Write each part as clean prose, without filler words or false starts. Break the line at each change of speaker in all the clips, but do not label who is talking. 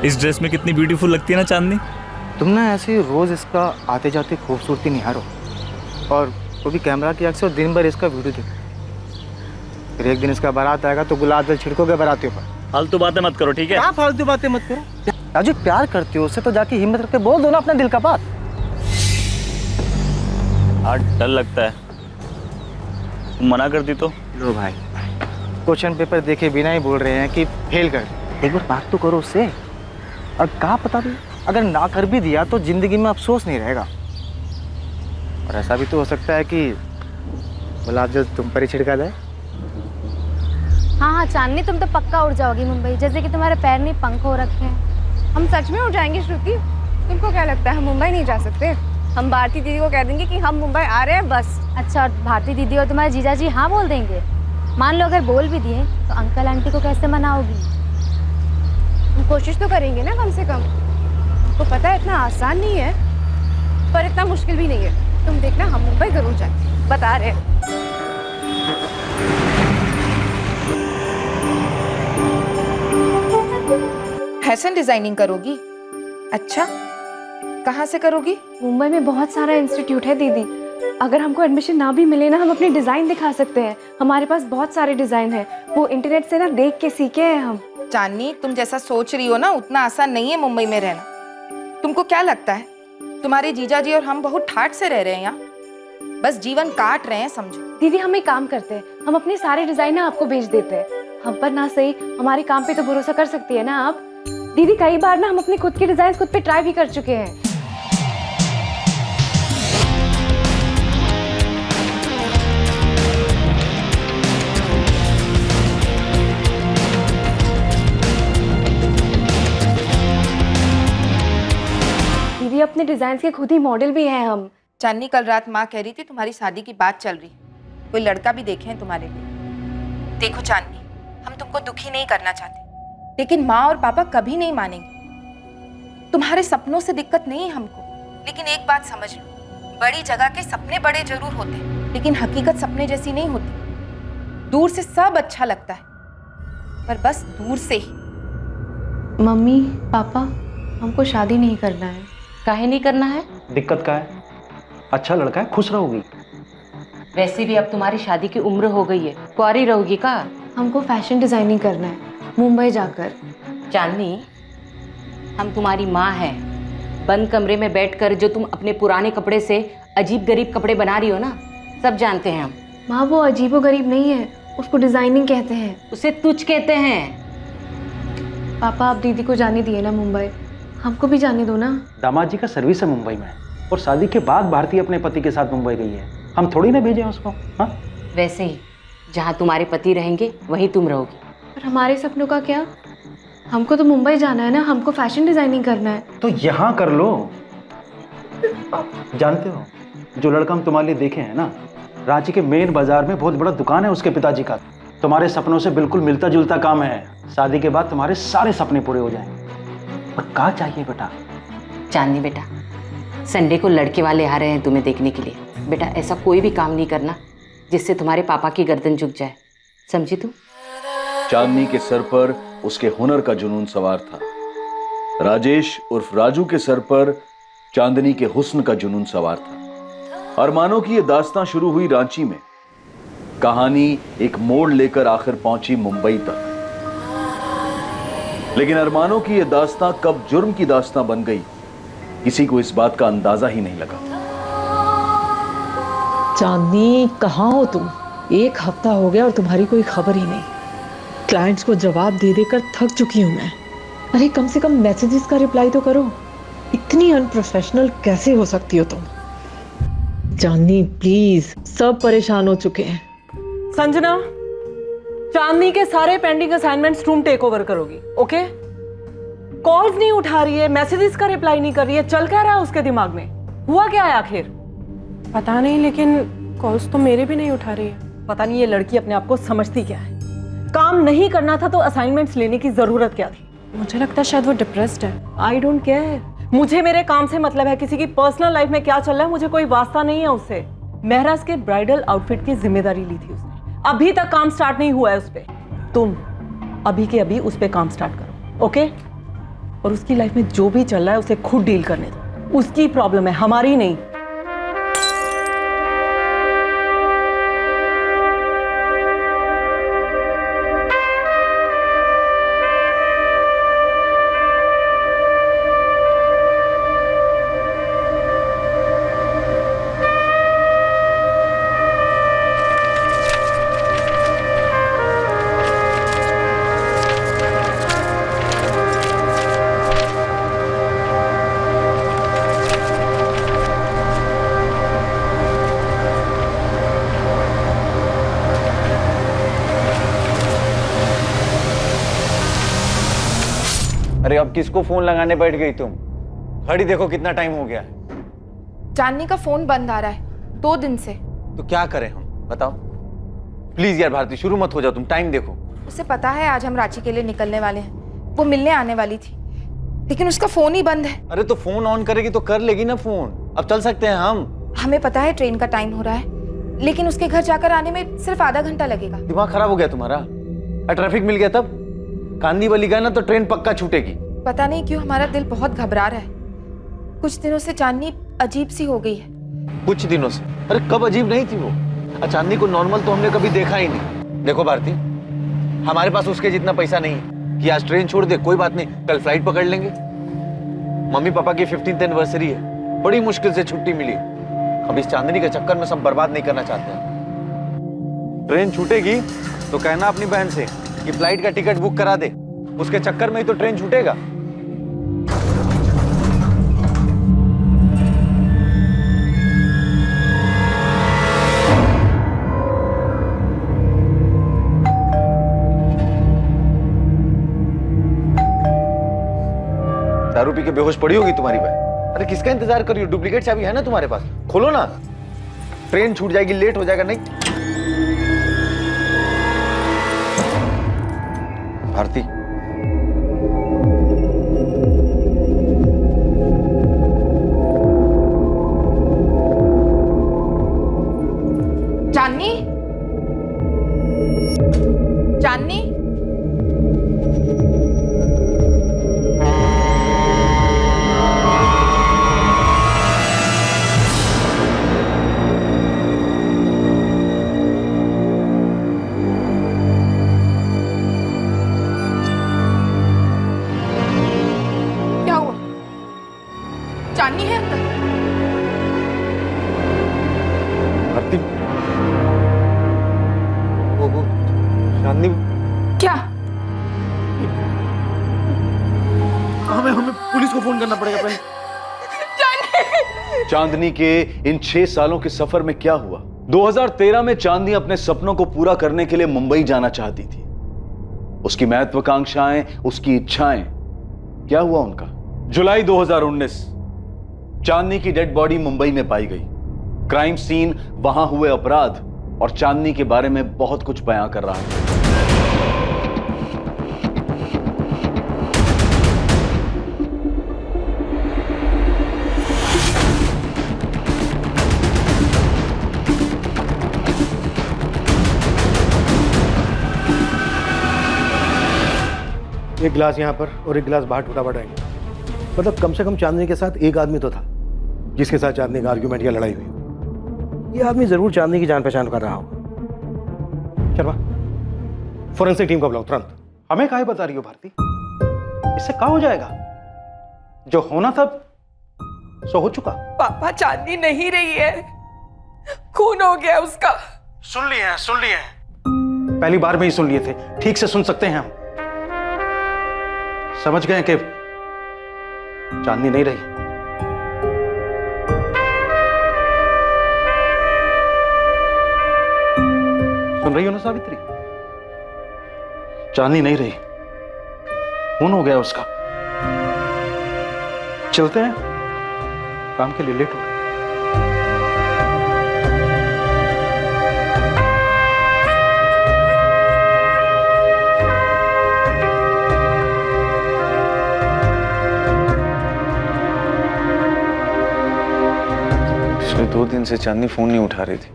इस ड्रेस में कितनी ब्यूटीफुल लगती है ना चांदनी।
तुम ना ऐसे रोज इसका आते जाते खूबसूरती निहारो और वो भी कैमरा की आँख से, और दिन भर इसका वीडियो देखो। फिर एक दिन इसका बारात आएगा तो गुलाब जल छिड़कोगे बारातियों पर।
फालतू बातें मत करो, ठीक है?
क्या फालतू बातें मत करो। राजू, प्यार करती हो उससे तो जाके हिम्मत रख के बोल दो ना अपने दिल का बात।
हाँ, डर लगता है। तुम मना कर दी तो?
लो भाई, क्वेश्चन पेपर देखे बिना ही बोल रहे हैं कि फेल कर। एक बार बात तो करो उससे। और क्या पता भी, अगर ना कर भी दिया तो जिंदगी में अफसोस नहीं रहेगा। और ऐसा भी तो हो सकता है कि गुलाब जल तुम पर ही छिड़का जाए।
हाँ चांदनी, तुम तो पक्का उड़ जाओगी मुंबई, जैसे कि तुम्हारे पैर नहीं पंख हो रखे हैं।
हम सच में उड़ जाएंगे श्रुति? तुमको क्या लगता है हम मुंबई नहीं जा सकते? हम भारती दीदी को कह देंगे कि हम मुंबई आ रहे हैं बस।
अच्छा, और भारती दीदी और तुम्हारे जीजा जी हाँ बोल देंगे? मान लो अगर बोल भी दिए तो अंकल आंटी को कैसे मनाओगी?
हम कोशिश तो करेंगे ना कम से कम। आपको पता है इतना आसान नहीं है, पर इतना मुश्किल भी नहीं है। तुम देखना, हम मुंबई जरूर जाएंगे, बता रहे हैं।
फैशन डिजाइनिंग करोगी? अच्छा, कहाँ से करोगी?
मुंबई में बहुत सारा इंस्टीट्यूट है दीदी। अगर हमको एडमिशन ना भी मिले ना, हम अपनी डिजाइन दिखा सकते हैं। हमारे पास बहुत सारे डिजाइन है, वो इंटरनेट से ना देख के सीखे हैं हम।
चांदनी, तुम जैसा सोच रही हो ना उतना आसान नहीं है मुंबई में रहना। तुमको क्या लगता है तुम्हारे जीजाजी और हम बहुत ठाट से रह रहे हैं यहाँ? बस जीवन काट रहे हैं समझो।
दीदी, हम एक काम करते हैं, हम अपने सारे डिजाइन ना आपको भेज देते हैं। हम पर ना सही, हमारे काम पे तो भरोसा कर सकती है ना आप? दीदी, कई बार ना हम अपने खुद के डिजाइन खुद पे ट्राई भी कर चुके हैं। दीदी, अपने डिजाइन के खुद ही मॉडल भी हैं हम।
चांदनी, कल रात माँ कह रही थी तुम्हारी शादी की बात चल रही, कोई लड़का भी देखे हैं तुम्हारे लिए। देखो चांदनी, हम तुमको दुखी नहीं करना चाहते, लेकिन माँ और पापा कभी नहीं मानेंगे। तुम्हारे सपनों से दिक्कत नहीं है हमको, लेकिन एक बात समझ लो, बड़ी जगह के सपने बड़े जरूर होते हैं, लेकिन हकीकत सपने जैसी नहीं होती। दूर से सब अच्छा लगता है, पर बस दूर से ही।
मम्मी पापा, हमको शादी नहीं करना है।
काहे नहीं करना है?
दिक्कत क्या है? अच्छा लड़का है, खुश रहोगी।
वैसे भी अब तुम्हारी शादी की उम्र हो गई है, कुंवारी रहोगी का?
हमको फैशन डिजाइनिंग करना है मुंबई जाकर।
चांदनी, हम तुम्हारी माँ हैं। बंद कमरे में बैठकर जो तुम अपने पुराने कपड़े से अजीब गरीब कपड़े बना रही हो ना, सब जानते हैं हम।
माँ, वो अजीबो गरीब नहीं है, उसको डिजाइनिंग कहते हैं।
उसे तुच्छ कहते हैं।
पापा, आप दीदी को जाने दिए ना मुंबई, हमको भी जाने दो ना।
दामाद जी का सर्विस है मुंबई में, और शादी के बाद भारती अपने पति के साथ मुंबई गई है। हम थोड़ी ना भेजे उसको। हाँ,
वैसे ही जहाँ तुम्हारे पति रहेंगे वहीं तुम रहोगी।
पर हमारे सपनों का क्या? हमको तो मुंबई जाना है ना, हमको फैशन डिजाइनिंग करना है।
तो यहाँ कर लो। जानते हो, जो लड़का हम तुम्हारे लिए देखे हैं ना, रांची के मेन बाजार में बहुत बड़ा दुकान है उसके पिताजी का। तुम्हारे सपनों से बिल्कुल मिलता जुलता काम है। शादी के बाद तुम्हारे सारे सपने पूरे हो जाएंगे। और क्या चाहिए बेटा?
चांदनी बेटा, संडे को लड़के वाले आ रहे हैं तुम्हें देखने के लिए। बेटा, ऐसा कोई भी काम नहीं करना जिससे तुम्हारे पापा की गर्दन झुक जाए, समझी तू?
चांदनी के सर पर उसके हुनर का जुनून सवार था। राजेश उर्फ राजू के सर पर चांदनी के हुस्न का जुनून सवार था। अरमानों की यह दास्तां शुरू हुई रांची में। कहानी एक मोड़ लेकर आखिर पहुंची मुंबई तक। लेकिन अरमानों की यह दास्तां कब जुर्म की दास्तां बन गई, किसी को इस बात का अंदाजा ही नहीं लगा।
चांदनी, कहाँ हो तुम? एक हफ्ता हो गया और तुम्हारी कोई खबर ही नहीं। क्लाइंट्स को जवाब दे देकर थक चुकी हूं मैं। अरे कम से कम मैसेजेस का रिप्लाई तो करो। इतनी अनप्रोफेशनल कैसे हो सकती हो तुम? चांदनी प्लीज, सब परेशान हो चुके हैं।
संजना, चांदनी के सारे पेंडिंग असाइनमेंट्स तुम टेक ओवर करोगी, ओके? कॉल्स नहीं उठा रही है, मैसेजेस का रिप्लाई नहीं कर रही है, चल क्या रहा है उसके दिमाग में? हुआ क्या है आखिर?
पता नहीं, लेकिन कॉल्स तो मेरे भी नहीं उठा रही है।
पता नहीं ये लड़की अपने आप को समझती क्या है। काम नहीं करना था तो असाइनमेंट्स लेने की जरूरत क्या थी?
मुझे लगता है शायद वो डिप्रेस्ड है।
आई डोंट केयर, मुझे मेरे काम से मतलब है। किसी की पर्सनल लाइफ में क्या चल रहा है मुझे कोई वास्ता नहीं है उससे। महराज के ब्राइडल आउटफिट की जिम्मेदारी ली थी उसने, अभी तक काम स्टार्ट नहीं हुआ है उस पे। तुम अभी के अभी उस पे काम स्टार्ट करो, ओके? और उसकी लाइफ में जो भी चल रहा है उसे खुद डील करने दो। उसकी प्रॉब्लम है, हमारी नहीं।
अरे अब किसको फोन लगाने बैठ गई तुम? घड़ी देखो कितना टाइम हो गया है।
चांदनी का फोन बंद आ रहा है 2 दिन से।
तो क्या करें हम, बताओ प्लीज यार। भारती शुरू मत हो जाओ, तुम टाइम देखो।
उसे पता है आज हम रांची के लिए निकलने वाले हैं, वो मिलने आने वाली थी, लेकिन उसका फोन ही बंद है।
अरे तो फोन ऑन करेगी तो कर लेगी ना फोन। अब चल सकते हैं हम।
हमें पता है ट्रेन का टाइम हो रहा है, लेकिन उसके घर जाकर आने में सिर्फ आधा घंटा लगेगा।
दिमाग खराब हो गया तुम्हारा? ट्रैफिक मिल गया तब? कांदी वाली गए ना तो ट्रेन पक्का छूटेगी।
पता नहीं क्यों हमारा दिल बहुत घबरा रहा है। कुछ दिनों से चांदनी अजीब सी हो गई है।
कुछ दिनों से? अरे कब अजीब नहीं थी वो? चांदनी को नॉर्मल तो हमने कभी देखा ही नहीं। देखो भारती, हमारे पास उसके जितना पैसा नहीं है कि आज ट्रेन छोड़ दे। कोई बात नहीं, कल फ्लाइट पकड़ लेंगे। मम्मी पापा की 15th एनिवर्सरी है, बड़ी मुश्किल से छुट्टी मिली। अब इस चांदनी के चक्कर में सब बर्बाद नहीं करना चाहते हैं। ट्रेन छूटेगी तो कहना अपनी बहन से कि फ्लाइट का टिकट बुक करा दे। उसके चक्कर में ही तो ट्रेन छूटेगा। दारू पी के बेहोश पड़ी होगी तुम्हारी बहन। अरे किसका इंतजार कर रही हो? डुप्लीकेट चाबी है ना तुम्हारे पास, खोलो ना। ट्रेन छूट जाएगी, लेट हो जाएगा। नहीं भारती,
चांदनी, चांदनी, क्या हुआ? चांदनी है अंदर?
भारती, वो चांदनी
क्या?
हमें पुलिस को फोन करना पड़ेगा पहले। चांदनी के इन 6 सालों के सफर में क्या हुआ? 2013 में चांदनी अपने सपनों को पूरा करने के लिए मुंबई जाना चाहती थी। उसकी महत्वाकांक्षाएं, उसकी इच्छाएं, क्या हुआ उनका? जुलाई 2019 चांदनी की डेड बॉडी मुंबई में पाई गई। क्राइम सीन, वहां हुए अपराध और चांदनी के बारे में बहुत कुछ बयां कर रहा है।
एक गिलास यहाँ पर और एक गिलास बाहर टूटा पड़ा है। मतलब कम से कम चांदनी के साथ एक आदमी तो था जिसके साथ चांदनी का आर्ग्यूमेंट या लड़ाई हुई। ये आदमी जरूर चांदनी की जान पहचान कर रहा होगा। शर्मा, फोरेंसिक टीम को बुलाओ तुरंत।
हमें काहे बता रही हो भारती? इससे क्या हो जाएगा? जो होना था सो हो चुका।
पापा, चांदनी नहीं रही है, खून हो गया उसका।
सुन लिए हैं। पहली बार में ही सुन लिए थे, ठीक से सुन सकते हैं हम। समझ गए कि चांदनी नहीं रही। सुन रही हो ना सावित्री? चांदनी नहीं रही, खून हो गया उसका। चलते हैं, काम के लिए लेट हो गए।
पिछले 2 दिन से चांदनी फोन नहीं उठा रही थी।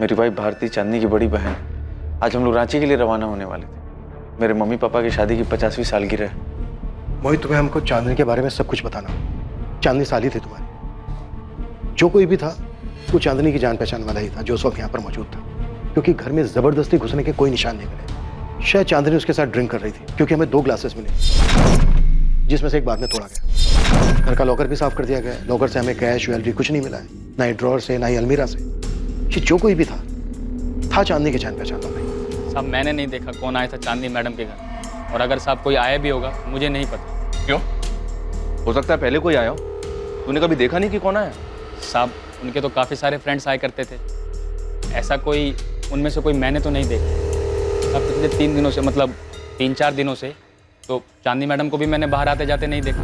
मेरी वाइफ भारती चांदनी की बड़ी बहन। आज हम लोग रांची के लिए रवाना होने वाले थे। मेरे मम्मी पापा की शादी की 50वीं सालगिरह है।
मोहित, तुम्हें हमको चांदनी के बारे में सब कुछ बताना। चांदनी साली थी तुम्हारी। जो कोई भी था वो चांदनी की जान पहचान वाला ही था जो उस वक्त यहाँ पर मौजूद था, क्योंकि घर में जबरदस्ती घुसने के कोई निशान नहीं मिले। शायद चांदनी उसके साथ ड्रिंक कर रही थी, क्योंकि हमें 2 ग्लासेस मिले जिसमें से एक बाद में तोड़ा गया। घर का लॉकर भी साफ कर दिया गया। लॉकर से हमें कैश, ज्वेलरी कुछ नहीं मिला है, ना ही ड्रॉर से, ना ही अलमीरा से। कि जो कोई भी था चांदनी की जान पहचान वाला ही।
साहब मैंने नहीं देखा कौन आया था चांदनी मैडम के घर, और अगर साहब कोई आया भी होगा मुझे नहीं पता।
क्यों? हो सकता है पहले कोई आया हो, तूने कभी देखा नहीं कि कौन आया?
साहब उनके तो काफ़ी सारे फ्रेंड्स आया करते थे, ऐसा कोई उनमें से कोई मैंने तो नहीं देखा। अब पिछले 3 दिनों से, मतलब 3-4 दिनों से तो चांदनी मैडम को भी मैंने बाहर आते जाते नहीं देखा।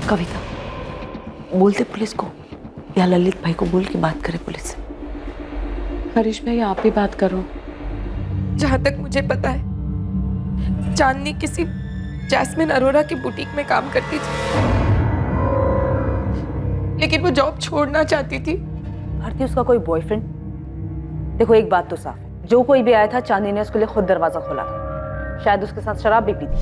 कविता, बोलते पुलिस को या ललित भाई को बोल के बात करे पुलिस से। हरीश भाई आप ही बात करो।
जहां तक मुझे पता है चांदनी किसी जैस्मिन अरोरा की बुटीक में काम करती थी, लेकिन वो जॉब छोड़ना चाहती थी।
भारती उसका कोई बॉयफ्रेंड? देखो एक बात तो साफ है, जो कोई भी आया था चांदनी ने उसके लिए खुद दरवाजा खोला था। शायद उसके साथ शराब भी पी थी।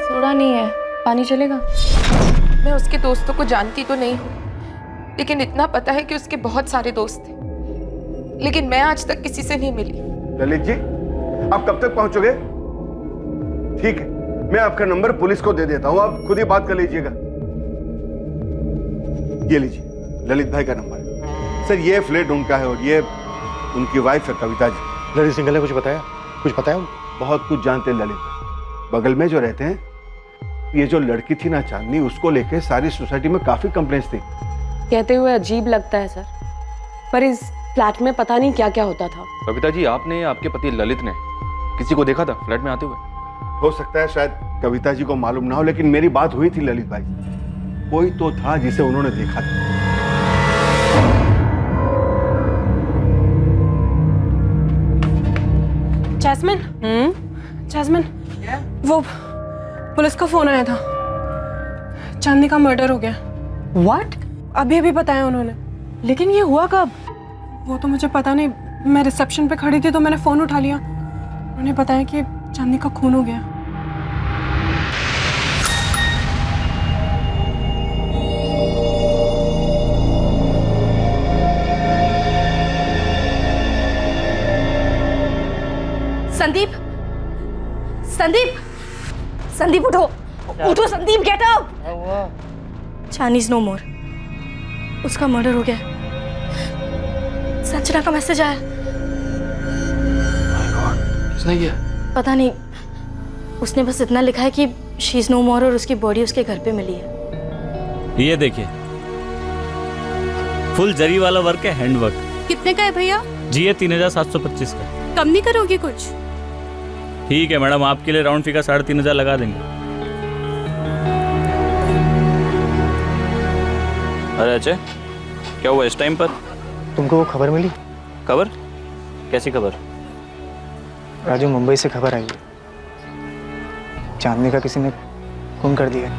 सोडा नहीं है, पानी चलेगा?
मैं उसके दोस्तों को जानती तो नहीं हूँ, लेकिन इतना पता है कि उसके बहुत सारे दोस्त थे, लेकिन मैं आज तक किसी से नहीं मिली।
ललित जी, आप कब तक पहुंचोगे? ठीक है, मैं आपका नंबर पुलिस को दे देता हूं, आप खुद ही बात कर लीजिएगा। ये लीजिए, ललित भाई का नंबर। सर ये फ्लैट उनका है और ये उनकी वाइफ है कविता जी।
ललित सिंघल ने कुछ बताया? कुछ बताया?
बहुत कुछ जानते हैं ललित भाई। बगल में जो रहते हैं, ये जो लड़की थी ना चांदनी, उसको लेके सारी सोसाइटी में काफी कंप्लेंट्स थी।
कहते हुए अजीब लगता है सर, पर इस फ्लैट में पता नहीं क्या क्या होता था।
कविता जी, आपने आपके पति ललित ने किसी को देखा था फ्लैट में आते हुए?
हो सकता है शायद कविता जी को मालूम ना हो, लेकिन मेरी बात हुई थी ललित भाई। कोई तो था जिसे उन्होंने देखा था।
जैस्मिन, जैस्मिन, वो पुलिस का फोन आया था, चांदनी का मर्डर हो गया।
व्हाट?
अभी अभी बताया उन्होंने।
लेकिन ये हुआ कब?
वो तो मुझे पता नहीं, मैं रिसेप्शन पे खड़ी थी तो मैंने फोन उठा लिया। उन्होंने बताया कि चांदनी का खून हो गया।
संदीप, संदीप, संदीप उठो, उठो Sandeep, get up. Chandni is no more, उसका मर्डर हो गया। संजना का मैसेज आया।
किसने किया?
पता नहीं, उसने बस इतना लिखा है कि शी इज नो मोर और उसकी बॉडी उसके घर पे मिली है।
ये देखिए, फुल जरी वाला वर्क है, हैंड वर्क।
कितने का है भैया?
जी ये 3725 का।
कम नहीं करोगे कुछ?
ठीक है मैडम, आपके लिए राउंड फिगर 3500 लगा देंगे। अरे अच्छा, क्या हुआ इस टाइम पर?
तुमको वो खबर मिली?
खबर? कैसी खबर?
राजू, मुंबई से खबर आई है, चांदनी का किसी ने खून कर दिया।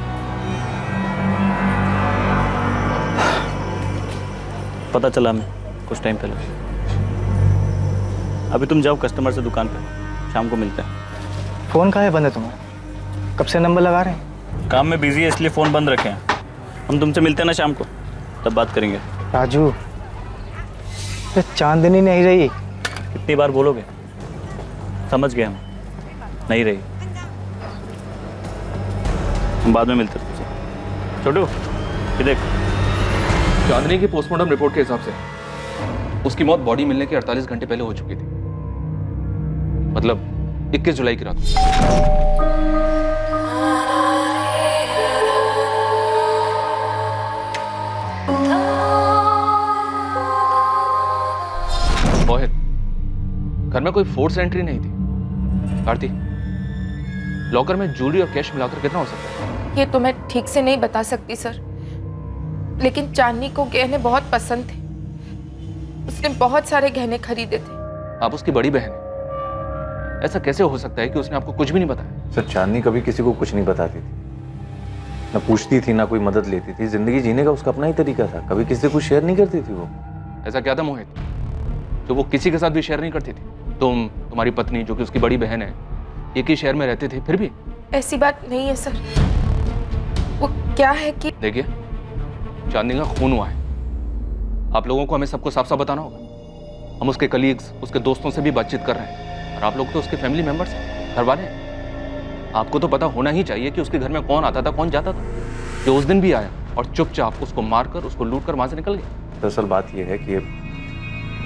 पता चला मैं कुछ टाइम पहले। अभी तुम जाओ कस्टमर से दुकान पे, शाम को मिलते हैं।
फोन कहाँ है बंद है तुम्हारा? कब से नंबर लगा रहे हैं?
काम में बिजी है इसलिए फ़ोन बंद रखे हैं। हम तुमसे मिलते हैं ना शाम को, तब बात करेंगे।
राजू, ये चांदनी नहीं रही।
कितनी बार बोलोगे? समझ गए हम, नहीं रही। हम बाद में मिलते हैं तुमसे। छोटू, ये देख।
चांदनी की पोस्टमार्टम रिपोर्ट के हिसाब से उसकी मौत बॉडी मिलने के 48 घंटे पहले हो चुकी थी, मतलब 21 जुलाई की रात। मोहित, घर में कोई फोर्स एंट्री नहीं थी। आरती, लॉकर में ज्वेलरी और कैश मिलाकर कितना हो सकता है?
ये तो मैं ठीक से नहीं बता सकती सर, लेकिन चांदनी को गहने बहुत पसंद थे। उसने बहुत सारे गहने खरीदे थे।
आप उसकी बड़ी बहन है, ऐसा कैसे हो सकता है कि उसने आपको कुछ भी नहीं बताया?
सर, चांदनी कभी किसी को कुछ नहीं बताती थी। ना पूछती थी ना कोई मदद लेती थी। जिंदगी जीने का उसका अपना ही तरीका था, कभी किसी से कुछ शेयर नहीं करती थी वो।
ऐसा क्या था मोहित जो वो किसी के साथ भी शेयर नहीं करती थी? तुम्हारी पत्नी जो कि उसकी बड़ी बहन है, एक ही शहर में रहते थे, फिर भी?
ऐसी बात नहीं है सर। वो क्या है कि
देखिए, चांदनी का खून हुआ है। आप लोगों को हमें सबको साफ साफ बताना होगा। हम उसके कलीग्स, उसके दोस्तों से भी बातचीत कर रहे हैं, और आप लोग तो उसके फैमिली मेंबर्स हैं, घर वाले हैं। आपको तो पता होना ही चाहिए कि उसके घर में कौन आता था, कौन जाता था। जो उस दिन भी आया और चुपचाप उसको मारकर, उसको लूट कर वहां से निकल गया।
दरअसल बात यह है कि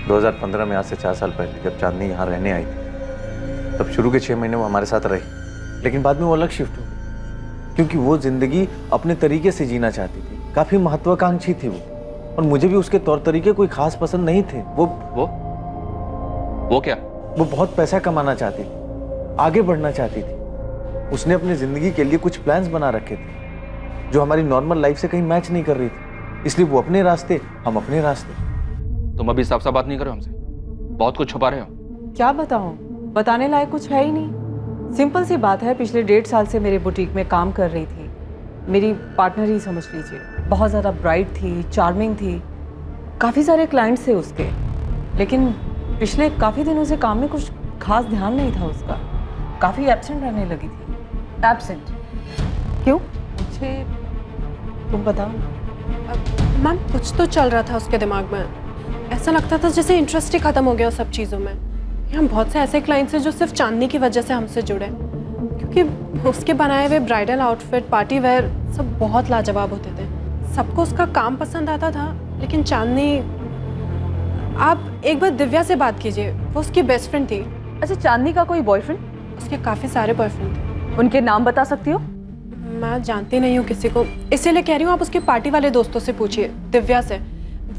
2015 में, आज से 4 साल पहले, जब चांदनी यहाँ रहने आई थी, तब शुरू के 6 महीने वो हमारे साथ रही, लेकिन बाद में वो अलग शिफ्ट हो गई, क्योंकि वो जिंदगी अपने तरीके से जीना चाहती थी। काफी महत्वाकांक्षी थी वो, और मुझे भी उसके तौर तरीके कोई खास पसंद नहीं थे।
वो क्या?
वो बहुत पैसा कमाना चाहती थी, आगे बढ़ना चाहती थी। उसने अपनी जिंदगी के लिए कुछ प्लान्स बना रखे थे जो हमारी नॉर्मल लाइफ से कहीं मैच नहीं कर रही थी। इसलिए वो अपने रास्ते, हम अपने रास्ते।
तुम अभी साफ साफ बात नहीं कर रहे हो हमसे, बहुत कुछ छुपा रहे हो।
क्या बताऊं, बताने लायक कुछ है ही नहीं। सिंपल सी बात है, पिछले 1.5 साल से मेरे बुटीक में काम कर रही थी। मेरी पार्टनर ही समझ लीजिए। बहुत ज़्यादा ब्राइट थी, चार्मिंग थी, काफ़ी सारे क्लाइंट्स थे उसके, लेकिन पिछले काफ़ी दिनों से काम में कुछ खास ध्यान नहीं था उसका। काफ़ी एब्सेंट रहने लगी थी।
एब्सेंट? क्यों?
मुझे तुम बताओ।
मैम कुछ तो चल रहा था उसके दिमाग में। ऐसा लगता था जैसे इंटरेस्ट ही खत्म हो गया उस सब चीज़ों में। यहाँ बहुत से ऐसे क्लाइंट्स हैं जो सिर्फ चांदनी की वजह से हमसे जुड़े, क्योंकि उसके बनाए हुए ब्राइडल आउटफिट, पार्टी वेयर सब बहुत लाजवाब होते थे। सबको उसका काम पसंद आता था, लेकिन चांदनी, आप एक बार दिव्या से बात कीजिए, वो उसकी बेस्ट फ्रेंड थी।
अच्छा, चांदनी का कोई बॉयफ्रेंड?
उसके काफ़ी सारे बॉयफ्रेंड थे।
उनके नाम बता सकती हो?
मैं जानती नहीं हूँ किसी को, इसीलिए कह रही हूँ आप उसके पार्टी वाले दोस्तों से पूछिए, दिव्या से।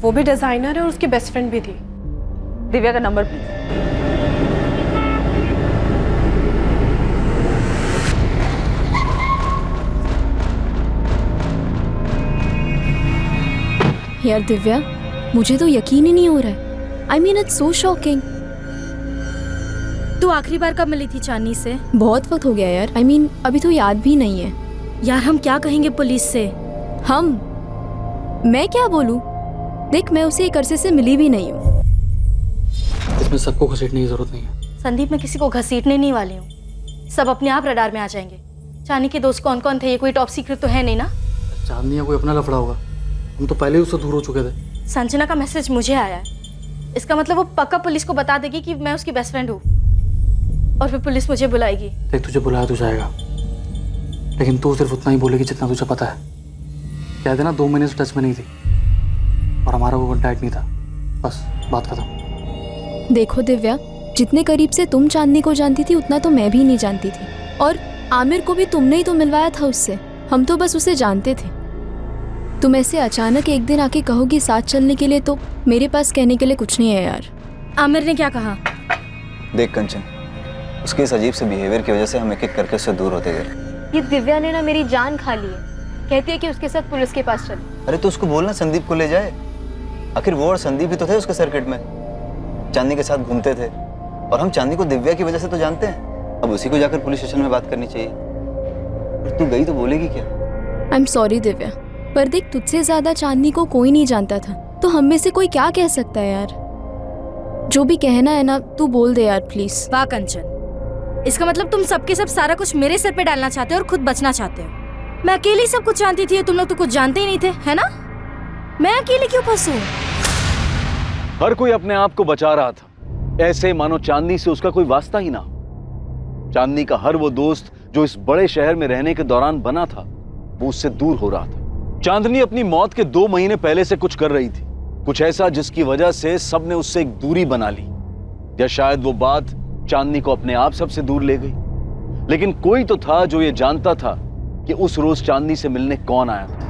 वो भी डिज़ाइनर है और उसकी बेस्ट फ्रेंड भी थी।
दिव्या का नंबर प्लीज।
यार दिव्या, मुझे तो यकीन ही नहीं हो रहा है। I mean it's so shocking. तू आखिरी बार कब मिली थी चांदनी से? बहुत वक्त हो गया यार। आई मीन अभी तो याद भी नहीं है। यार हम क्या कहेंगे पुलिस से? मैं क्या बोलूं? देख, मैं उसे एक अरसे से मिली भी नहीं हूँ।
इसमें सबको घसीटने की जरूरत नहीं है।
संदीप, मैं किसी को घसीटने नहीं वाली हूँ। सब अपने आप रडार में आ जाएंगे। चांदनी के दोस्त कौन कौन थे, ये कोई टॉप सीक्रेट तो है नहीं ना?
चांदनी या कोई अपना लफड़ा होगा, हम तो पहले ही उससे दूर हो चुके थे।
संजना का मैसेज मुझे आया है, इसका मतलब वो पक्का पुलिस को बता देगी कि मैं उसकी बेस्ट फ्रेंड हूँ, और फिर पुलिस मुझे बुलाएगी।
देख, तुझे बुलाया तो जाएगा, लेकिन तू सिर्फ उतना ही बोलेगी जितना तुझे पता है। कह देना 2 महीने से टच में नहीं थी और हमारा वो कॉन्टैक्ट नहीं था, बस बात खत्म।
देखो दिव्या, जितने करीब से तुम चांदनी को जानती थी उतना तो मैं भी नहीं जानती थी, और आमिर को भी तुमने ही तो मिलवाया था उससे। हम तो बस उसे जानते थे। तुम ऐसे अचानक एक दिन आके कहोगी साथ चलने के लिए, तो मेरे पास कहने के लिए कुछ नहीं है यार। आमिर ने क्या कहा?
देख कंचन, उसके इस अजीब से बिहेवियर की वजह से हम एक एक करके उससे दूर होते गए।
ये दिव्या ने ना मेरी जान खा ली है। कहती है कि उसके साथ पुलिस के पास चले।
अरे तो उसको बोलना संदीप को ले जाए। आखिर वो और संदीप ही तो थे उसके सर्किट में, चांदनी के साथ घूमते थे, और हम चांदनी को दिव्या की वजह से तो जानते हैं। अब उसी को जाकर पुलिस स्टेशन में बात करनी चाहिए। और तू गई तो बोलेगी क्या?
आई एम सॉरी दिव्या, पर देख, तुझसे ज्यादा चांदनी को कोई नहीं जानता था, तो हम में से कोई क्या कह सकता है यार। जो भी कहना है ना, तू बोल दे यार प्लीज। वाह कंचन, इसका मतलब तुम सबके सब सारा कुछ मेरे सर पे डालना चाहते हो और खुद बचना चाहते हो। मैं अकेली सब कुछ जानती थी, तुम लोग तो कुछ जानते ही नहीं थे, है ना? मैं अकेली क्यों फंसूं?
हर कोई अपने आप को बचा रहा था, ऐसे मानो चांदनी से उसका कोई वास्ता ही ना हो। चांदनी का हर वो दोस्त जो इस बड़े शहर में रहने के दौरान बना था, वो उससे दूर हो रहा था। चांदनी अपनी मौत के 2 महीने पहले से कुछ कर रही थी, कुछ ऐसा जिसकी वजह से सबने उससे एक दूरी बना ली, या शायद वो बात चांदनी को अपने आप सबसे दूर ले गई। लेकिन कोई तो था जो ये जानता था कि उस रोज चांदनी से मिलने कौन आया था।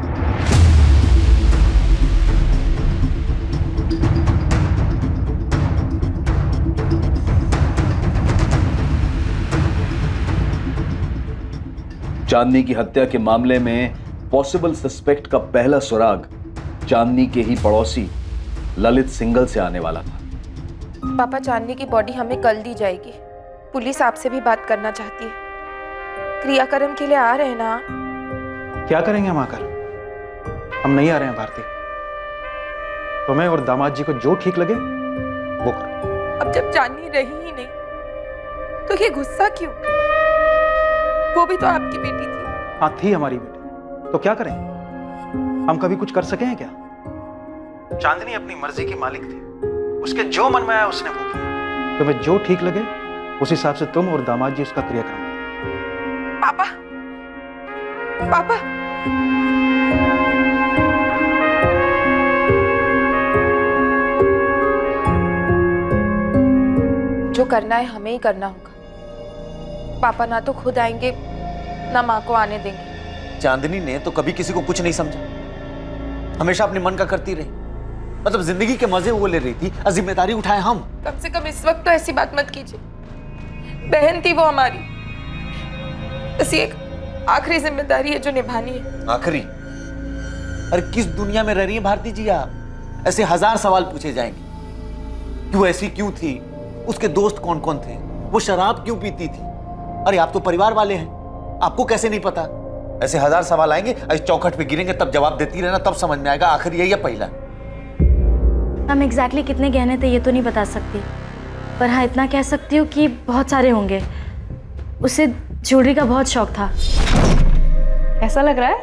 चांदनी की हत्या के मामले में पॉसिबल सस्पेक्ट का पहला सुराग चांदनी के ही पड़ोसी ललित सिंगल से आने वाला था।
पापा, चांदनी की बॉडी हमें कल दी जाएगी। पुलिस आपसे भी बात करना चाहती है। क्रियाक्रम के लिए आ रहे हैं ना?
क्या करेंगे हम आकर? हम नहीं आ रहे हैं भारती। तुम्हें और दामाद जी को जो ठीक लगे वो करो।
अब जब चांदनी रही ही नहीं तो ये गुस्सा क्यों? वो भी तो आपकी बेटी थी।
हाँ, थी हमारी बेटी, तो क्या करें? हम कभी कुछ कर सके हैं क्या? चांदनी अपनी मर्जी की मालिक थी, उसके जो मन में आया उसने वो किया। तुम्हें जो ठीक लगे उस हिसाब से तुम और दामाद जी उसका क्रियाक्रम करो।
पापा, पापा, जो करना है हमें ही करना होगा। पापा ना तो खुद आएंगे ना माँ को आने देंगे।
चांदनी ने तो कभी किसी को कुछ नहीं समझा, हमेशा अपने मन का करती रही। मतलब जिंदगी के मजे वो ले रही थी और जिम्मेदारी उठाए हम।
कम से कम इस वक्त तो ऐसी बात मत कीजिए। बहन थी वो हमारी, बस एक आखिरी जिम्मेदारी है जो निभानी है।
आखिरी? अरे किस दुनिया में रह रही है भारती जी आप? ऐसे हजार सवाल पूछे जाएंगे कि वो ऐसी क्यों थी, उसके दोस्त कौन कौन थे, वो शराब क्यों पीती थी। अरे आप तो परिवार वाले हैं, आपको कैसे नहीं पता? ऐसे हजार सवाल आएंगे, इस चौखट पे गिरेंगे, तब जवाब देती रहना, तब समझ में आएगा आखिर यही है पहला।
हम एग्जैक्टली कितने गहने थे ये तो नहीं बता सकती, पर हाँ इतना कह सकती हूँ कि बहुत सारे होंगे। उसे ज्वेलरी का बहुत शौक था।
ऐसा लग रहा है?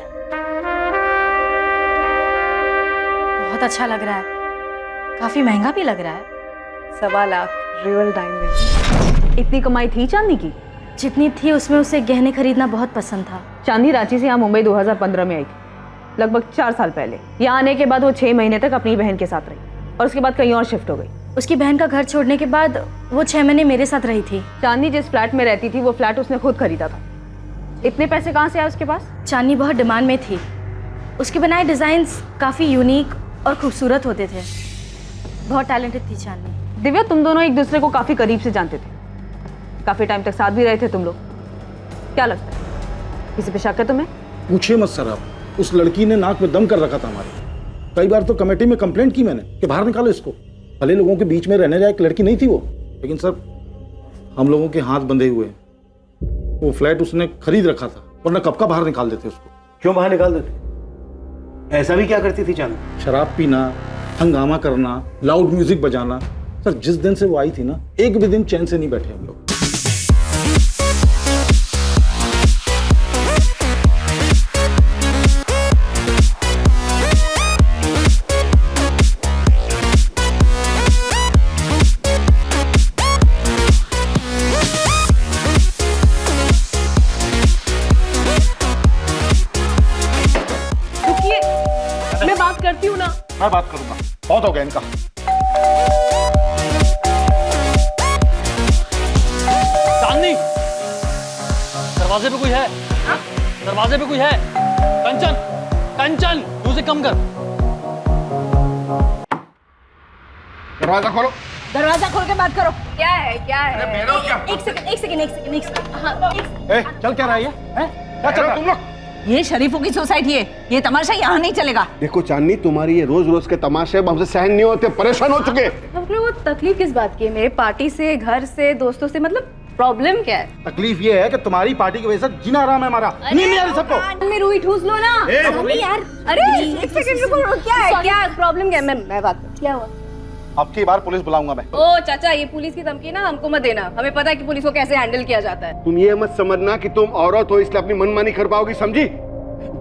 बहुत अच्छा लग रहा है, काफी महंगा भी लग रहा है।
1.25 लाख रियल डायमंड। इतनी कमाई थी चांदनी की?
जितनी थी उसमें उसे गहने खरीदना बहुत पसंद था।
चांदनी रांची से यहाँ मुंबई 2015 में आई थी, लगभग 4 साल पहले। यहाँ आने के बाद वो 6 महीने तक अपनी बहन के साथ रही और उसके बाद कहीं और शिफ्ट हो गई।
उसकी बहन का घर छोड़ने के बाद वो 6 महीने मेरे साथ रही थी।
चांदनी जिस फ्लैट में रहती थी वो फ्लैट उसने खुद खरीदा था। इतने पैसे कहाँ से आए उसके पास?
चांदनी बहुत डिमांड में थी। उसके बनाए डिजाइन्स काफी यूनिक और खूबसूरत होते थे। बहुत टैलेंटेड थी चांदनी।
दिव्या, तुम दोनों एक दूसरे को काफी करीब से जानते थे, काफी टाइम तक साथ भी रहे थे तुम लोग। क्या लगता है किसी पे शक है तुम्हें?
पूछिए मत सर आप, उस लड़की ने नाक में दम कर रखा था हमारे। कई बार तो कमेटी में कंप्लेंट की मैंने कि बाहर निकालो इसको। भले लोगों के बीच में रहने लायक लड़की नहीं थी वो, लेकिन सर हम लोगों के हाथ बंधे हुए हैं। वो फ्लैट उसने खरीद रखा था, वरना कब का बाहर निकाल देते उसको।
क्यों बाहर निकाल देते? ऐसा भी क्या करती थी चांदनी?
शराब पीना, हंगामा करना, लाउड म्यूजिक बजाना। सर जिस दिन से वो आई थी ना, एक भी दिन चैन से नहीं बैठे हम लोग।
मैं बात करती हूँ ना।
मैं बात करूंगा, बहुत हो गया इनका।
चांदनी, दरवाजे पे कोई है? दरवाजे पे कोई है? कंचन, कंचन, म्यूजिक कम कर।
दरवाजा खोलो।
दरवाजा खोल के बात करो।
क्या है, क्या है?
एक सेकंड। हाँ,
चल क्या रहा है ये? क्या चल रहा तुम लोग?
ये शरीफों की सोसाइटी है, ये तमाशा यहाँ नहीं चलेगा।
देखो चांदनी, तुम्हारी ये रोज रोज के तमाशे अब हमसे सहन नहीं होते, परेशान हो चुके।
हम लोग वो तकलीफ किस बात की है? मेरे पार्टी से, घर से, दोस्तों से, मतलब प्रॉब्लम क्या है?
तकलीफ ये है कि तुम्हारी पार्टी की वजह से जीना आराम है हमारा। नहीं आ रही सबको।
में रुई ठूस लो ना।
मम्मी
यार, अरे एक सेकंड रुको, क्या है? क्या प्रॉब्लम क्या है? मैं बात कर। क्या हुआ?
अब की बार पुलिस बुलाऊंगा मैं।
ओ चाचा, ये पुलिस की धमकी ना हमको मत देना। हमें पता है कि पुलिस को कैसे हैंडल किया जाता है।
तुम ये मत समझना कि तुम औरत हो इसलिए अपनी मनमानी कर पाओगी, समझी?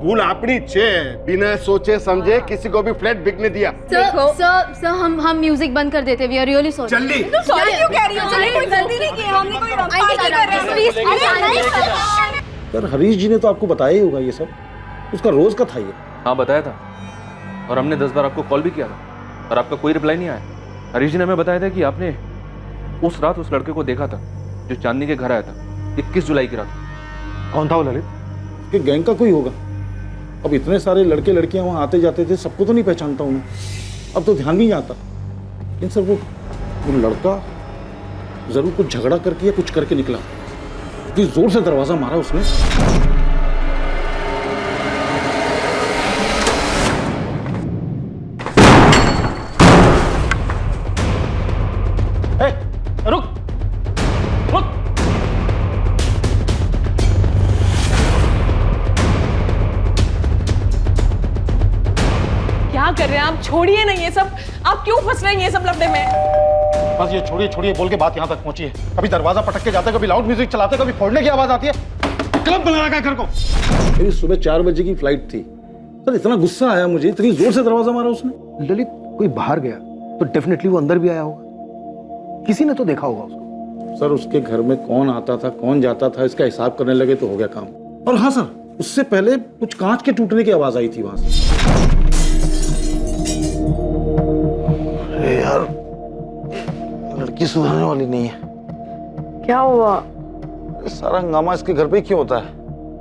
भूल अपनी छे, बिना सोचे समझे किसी को भी फ्लैट बिकने दिया।
सर हम म्यूजिक बंद कर देते। We are really sorry.
जल्दी।
सॉरी क्यों कह रही हो? चलिए, कोई गलती नहीं की, हमने कोई प्लीज।
सर हरीश जी ने तो आपको बताया ही होगा ये सब, उसका रोज का था ये।
हाँ बताया था, और हमने 10 बार आपको कॉल भी किया था और आपका कोई रिप्लाई नहीं आया। हरीश जी ने हमें बताया था कि आपने उस रात उस लड़के को देखा था जो चांदनी के घर आया था, 21 जुलाई की रात।
कौन था वो ललित? कि गैंग का कोई होगा। अब इतने सारे लड़के लड़कियां वहां आते जाते थे, सबको तो नहीं पहचानता हूं मैं। अब तो ध्यान नहीं आता। लेकिन सर वो लड़का जरूर कुछ झगड़ा करके या कुछ करके निकला। इतनी जोर से दरवाजा मारा उसने। रुक रुक।
छोड़िए नहीं ये सब, आप क्यों फंस रहे हैं ये सब लफड़े में?
बस ये छोड़िए छोड़िए बोल के बात यहाँ तक पहुंची है। कभी दरवाजा पटक के जाते, कभी लाउड म्यूजिक चलाते, कभी फोड़ने की आवाज आती है। क्लब बना रखा है घर को। मेरी सुबह 4 बजे की फ्लाइट थी सर, इतना गुस्सा आया मुझे, इतनी जोर से दरवाजा मारा उसने। ललित कोई बाहर गया तो डेफिनेटली वो अंदर भी आया होगा, किसी ने तो देखा होगा उसको। सर उसके घर में कौन आता था कौन जाता था इसका हिसाब करने लगे तो हो गया काम। और हाँ सर, उससे पहले कुछ कांच के टूटने की आवाज आई थी वहां से। अरे यार, लड़की सुधरने वाली नहीं है।
क्या हुआ?
सारा हंगामा इसके घर पे क्यों होता है?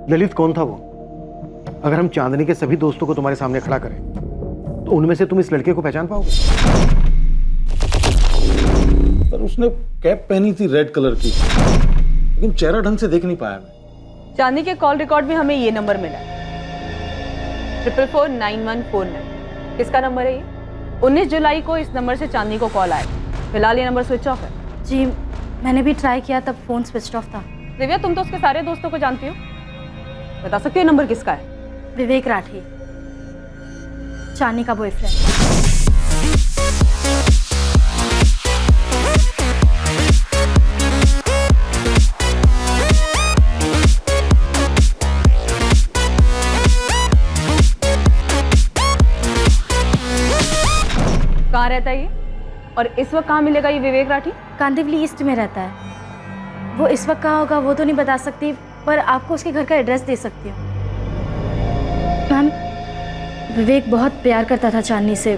ललित कौन था वो? अगर हम चांदनी के सभी दोस्तों को तुम्हारे सामने खड़ा करें तो उनमें से तुम इस लड़के को पहचान पाओगे? सर उसने कैप पहनी थी रेड कलर की, लेकिन चेहरा ढंग से देख नहीं पाया मैं।
चांदनी के कॉल रिकॉर्ड में हमें ये नंबर मिला है 4449149। किसका नंबर है ये? 19 जुलाई को इस नंबर से चांदनी को कॉल आया। फिलहाल ये नंबर स्विच ऑफ है।
जी मैंने भी ट्राई किया, तब फोन स्विच ऑफ था।
दिव्या तुम तो उसके सारे दोस्तों को जानती हो, बता सकती हो नंबर किसका है?
विवेक राठी, चांदनी का बॉयफ्रेंड।
कहाँ रहता है ये और इस वक्त कहाँ मिलेगा ये विवेक राठी?
कांदिवली ईस्ट में रहता है। वो इस वक्त कहाँ होगा वो तो नहीं बता सकती, पर आपको उसके घर का एड्रेस दे सकती हूँ। मैम, विवेक बहुत प्यार करता था चांदनी से।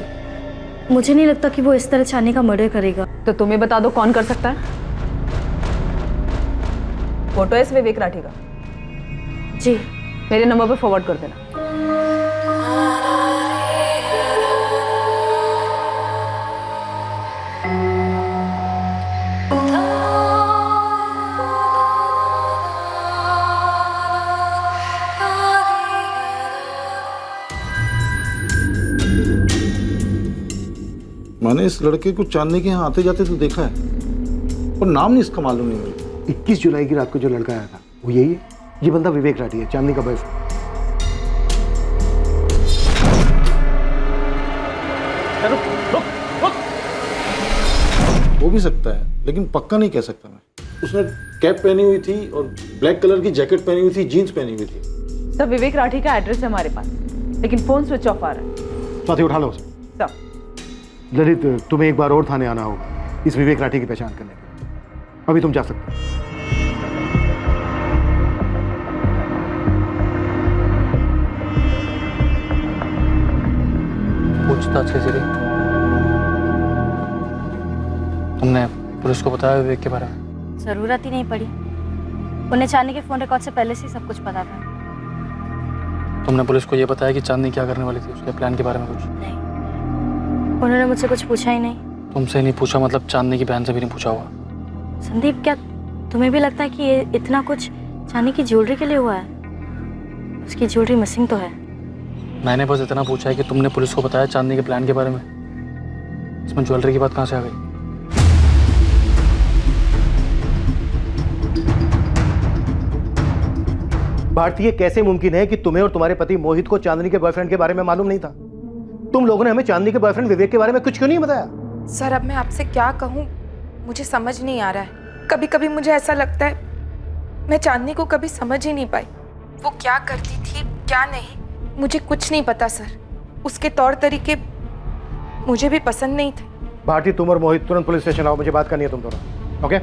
मुझे नहीं लगता कि वो इस तरह चांदनी का मर्डर करेगा।
तो तुम्हें बता दो कौन कर सकता है? फोटो है इस विवेक राठी का?
जी।
मेरे नंबर पर फॉरवर्ड कर देना।
मैंने इस लड़के को चांदनी के यहाँ आते जाते तो देखा है, पर नाम नहीं इसका मालूम नहीं मुझे। 21 जुलाई की रात को जो लड़का आया था वो यही है। ये बंदा विवेक राठी है, चांदनी का बॉयफ्रेंड। हो भी सकता है, लेकिन पक्का नहीं कह सकता मैं। उसने कैप पहनी हुई थी और ब्लैक कलर की जैकेट पहनी हुई थी, जीन्स पहनी हुई थी।
सब विवेक राठी का एड्रेस है हमारे पास, लेकिन फोन स्विच ऑफ आ रहा है।
साथी उठा लो उसे।
सब
ललित, तुम्हें एक बार और थाने आना होगा इस विवेक राठी की पहचान करने के लिए। अभी तुम जा सकते हो।
पूछताछ कैसे रही? तुमने पुलिस को बताया विवेक के बारे में?
जरूरत ही नहीं पड़ी, उन्हें चांदनी के फोन रिकॉर्ड से पहले से सब कुछ पता था।
तुमने पुलिस को ये बताया कि चांदनी क्या करने वाली थी, उसके प्लान के बारे में कुछ?
नहीं, उन्होंने मुझसे कुछ पूछा ही नहीं।
तुमसे नहीं पूछा मतलब चांदनी की बहन से भी नहीं पूछा होगा?
संदीप, क्या तुम्हें भी लगता है कि ये इतना कुछ चांदनी की ज्वेलरी के लिए हुआ है? उसकी ज्वेलरी मिसिंग तो है।
मैंने बस इतना पूछा है कि तुमने पुलिस को बताया चांदनी के प्लान के बारे में। इसमें ज्वेलरी की बात कहाँ से आ गई?
भारतीय, कैसे मुमकिन है कि तुम्हें और तुम्हारे पति मोहित को चांदनी के बॉयफ्रेंड के बारे में मालूम नहीं था? तुम लोगों ने हमें चांदनी के बॉयफ्रेंड विवेक के बारे में कुछ क्यों नहीं बताया?
सर, अब मैं आपसे क्या कहूँ, मुझे समझ नहीं आ रहा है। कभी कभी मुझे ऐसा लगता है मैं चांदनी को कभी समझ ही नहीं पाई। वो क्या करती थी क्या नहीं, मुझे कुछ नहीं पता सर। उसके तौर तरीके मुझे भी पसंद नहीं थे।
भारती, तुम और मोहित तुरंत पुलिस स्टेशन आओ, मुझे बात करनी है तुम दोनों। ओके?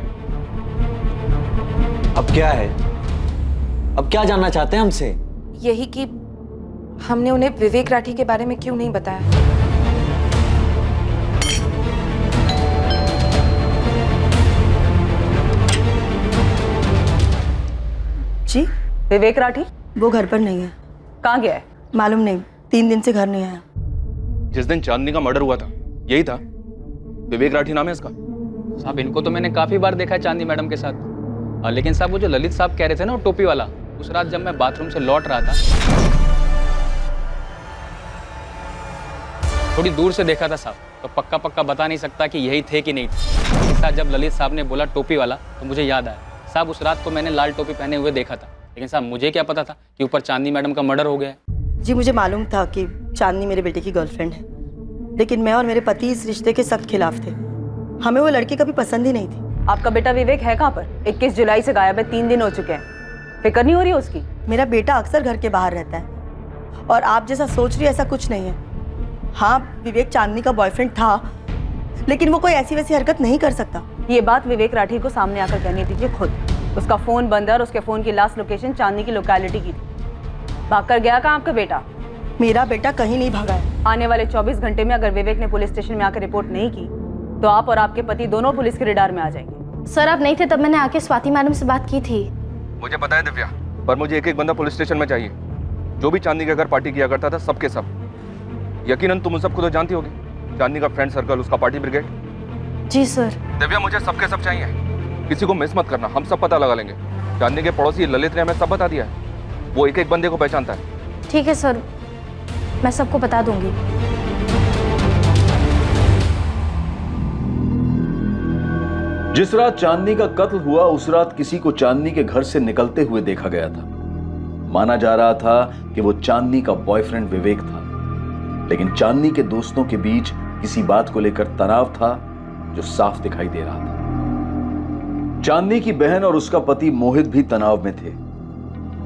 अब क्या है? अब क्या जानना चाहते हैं हमसे?
यही कि हमने उन्हें विवेक राठी के बारे में क्यों नहीं बताया।
जी, विवेक राठी
वो घर पर नहीं है।
कहाँ गया है?
मालूम नहीं, 3 दिन से घर नहीं आया।
जिस दिन चांदनी का मर्डर हुआ था यही था? विवेक राठी नाम है इसका?
साहब, इनको तो मैंने काफी बार देखा है चांदनी मैडम के साथ। लेकिन साहब, वो जो ललित साहब कह रहे थे ना, वो टोपी वाला, उस रात जब मैं बाथरूम से लौट रहा था, थोड़ी दूर से देखा था साहब, तो पक्का पक्का बता नहीं सकता कि यही थे कि नहीं थे। लेकिन साहब, जब ललित साहब ने बोला टोपी वाला तो मुझे याद आया साहब, उस रात को मैंने लाल टोपी पहने हुए देखा था। लेकिन साहब, मुझे क्या पता था कि ऊपर चांदनी मैडम का मर्डर हो गया है।
जी, मुझे मालूम था कि चांदनी मेरे बेटे की गर्लफ्रेंड है, लेकिन मैं और मेरे पति इस रिश्ते के सख्त खिलाफ थे। हमें वो लड़की कभी पसंद ही नहीं थी।
आपका बेटा विवेक है कहाँ पर? 21 जुलाई से गायब है, 3 दिन हो चुके हैं। फिक्र नहीं हो रही उसकी?
मेरा बेटा अक्सर घर के बाहर रहता है और आप जैसा सोच रही है ऐसा कुछ नहीं है। हाँ, विवेक चांदनी का बॉयफ्रेंड था, लेकिन वो कोई ऐसी वैसी हरकत नहीं कर सकता।
ये बात विवेक राठी को सामने आकर कहने दीजिए खुद। उसका फोन बंद है और उसके फोन की लास्ट लोकेशन चांदनी की लोकेलिटी की थी। भागकर गया कहाँ आपका बेटा?
मेरा बेटा कहीं नहीं भागा है।
आने वाले 24 घंटे में अगर विवेक ने पुलिस स्टेशन में आकर रिपोर्ट नहीं की तो आप और आपके पति दोनों पुलिस के रडार में आ जाएंगे।
सर आप नहीं थे तब मैंने आके स्वाति मैडम से बात की थी।
मुझे पता है दिव्या, पर मुझे एक एक बंदा पुलिस स्टेशन में चाहिए जो भी चांदनी के घर पार्टी किया करता था, सबके सब। यकीनन तुम उन सबको तो जानती होगी, चांदनी का फ्रेंड सर्कल, उसका पार्टी ब्रिगेड।
जी सर।
दिव्या मुझे सबके सब चाहिए, किसी को मिस मत करना, हम सब पता लगा लेंगे। चांदनी के पड़ोसी ललित ने हमें सब बता दिया है, वो एक एक बंदे को पहचानता है।
ठीक है सर, मैं सबको बता दूंगी।
जिस रात चांदनी का कत्ल हुआ उस रात किसी को चांदनी के घर से निकलते हुए देखा गया था। माना जा रहा था कि वो चांदनी का बॉयफ्रेंड विवेक था, लेकिन चांदनी के दोस्तों के बीच किसी बात को लेकर तनाव था जो साफ दिखाई दे रहा था। चांदनी की बहन और उसका पति मोहित भी तनाव में थे।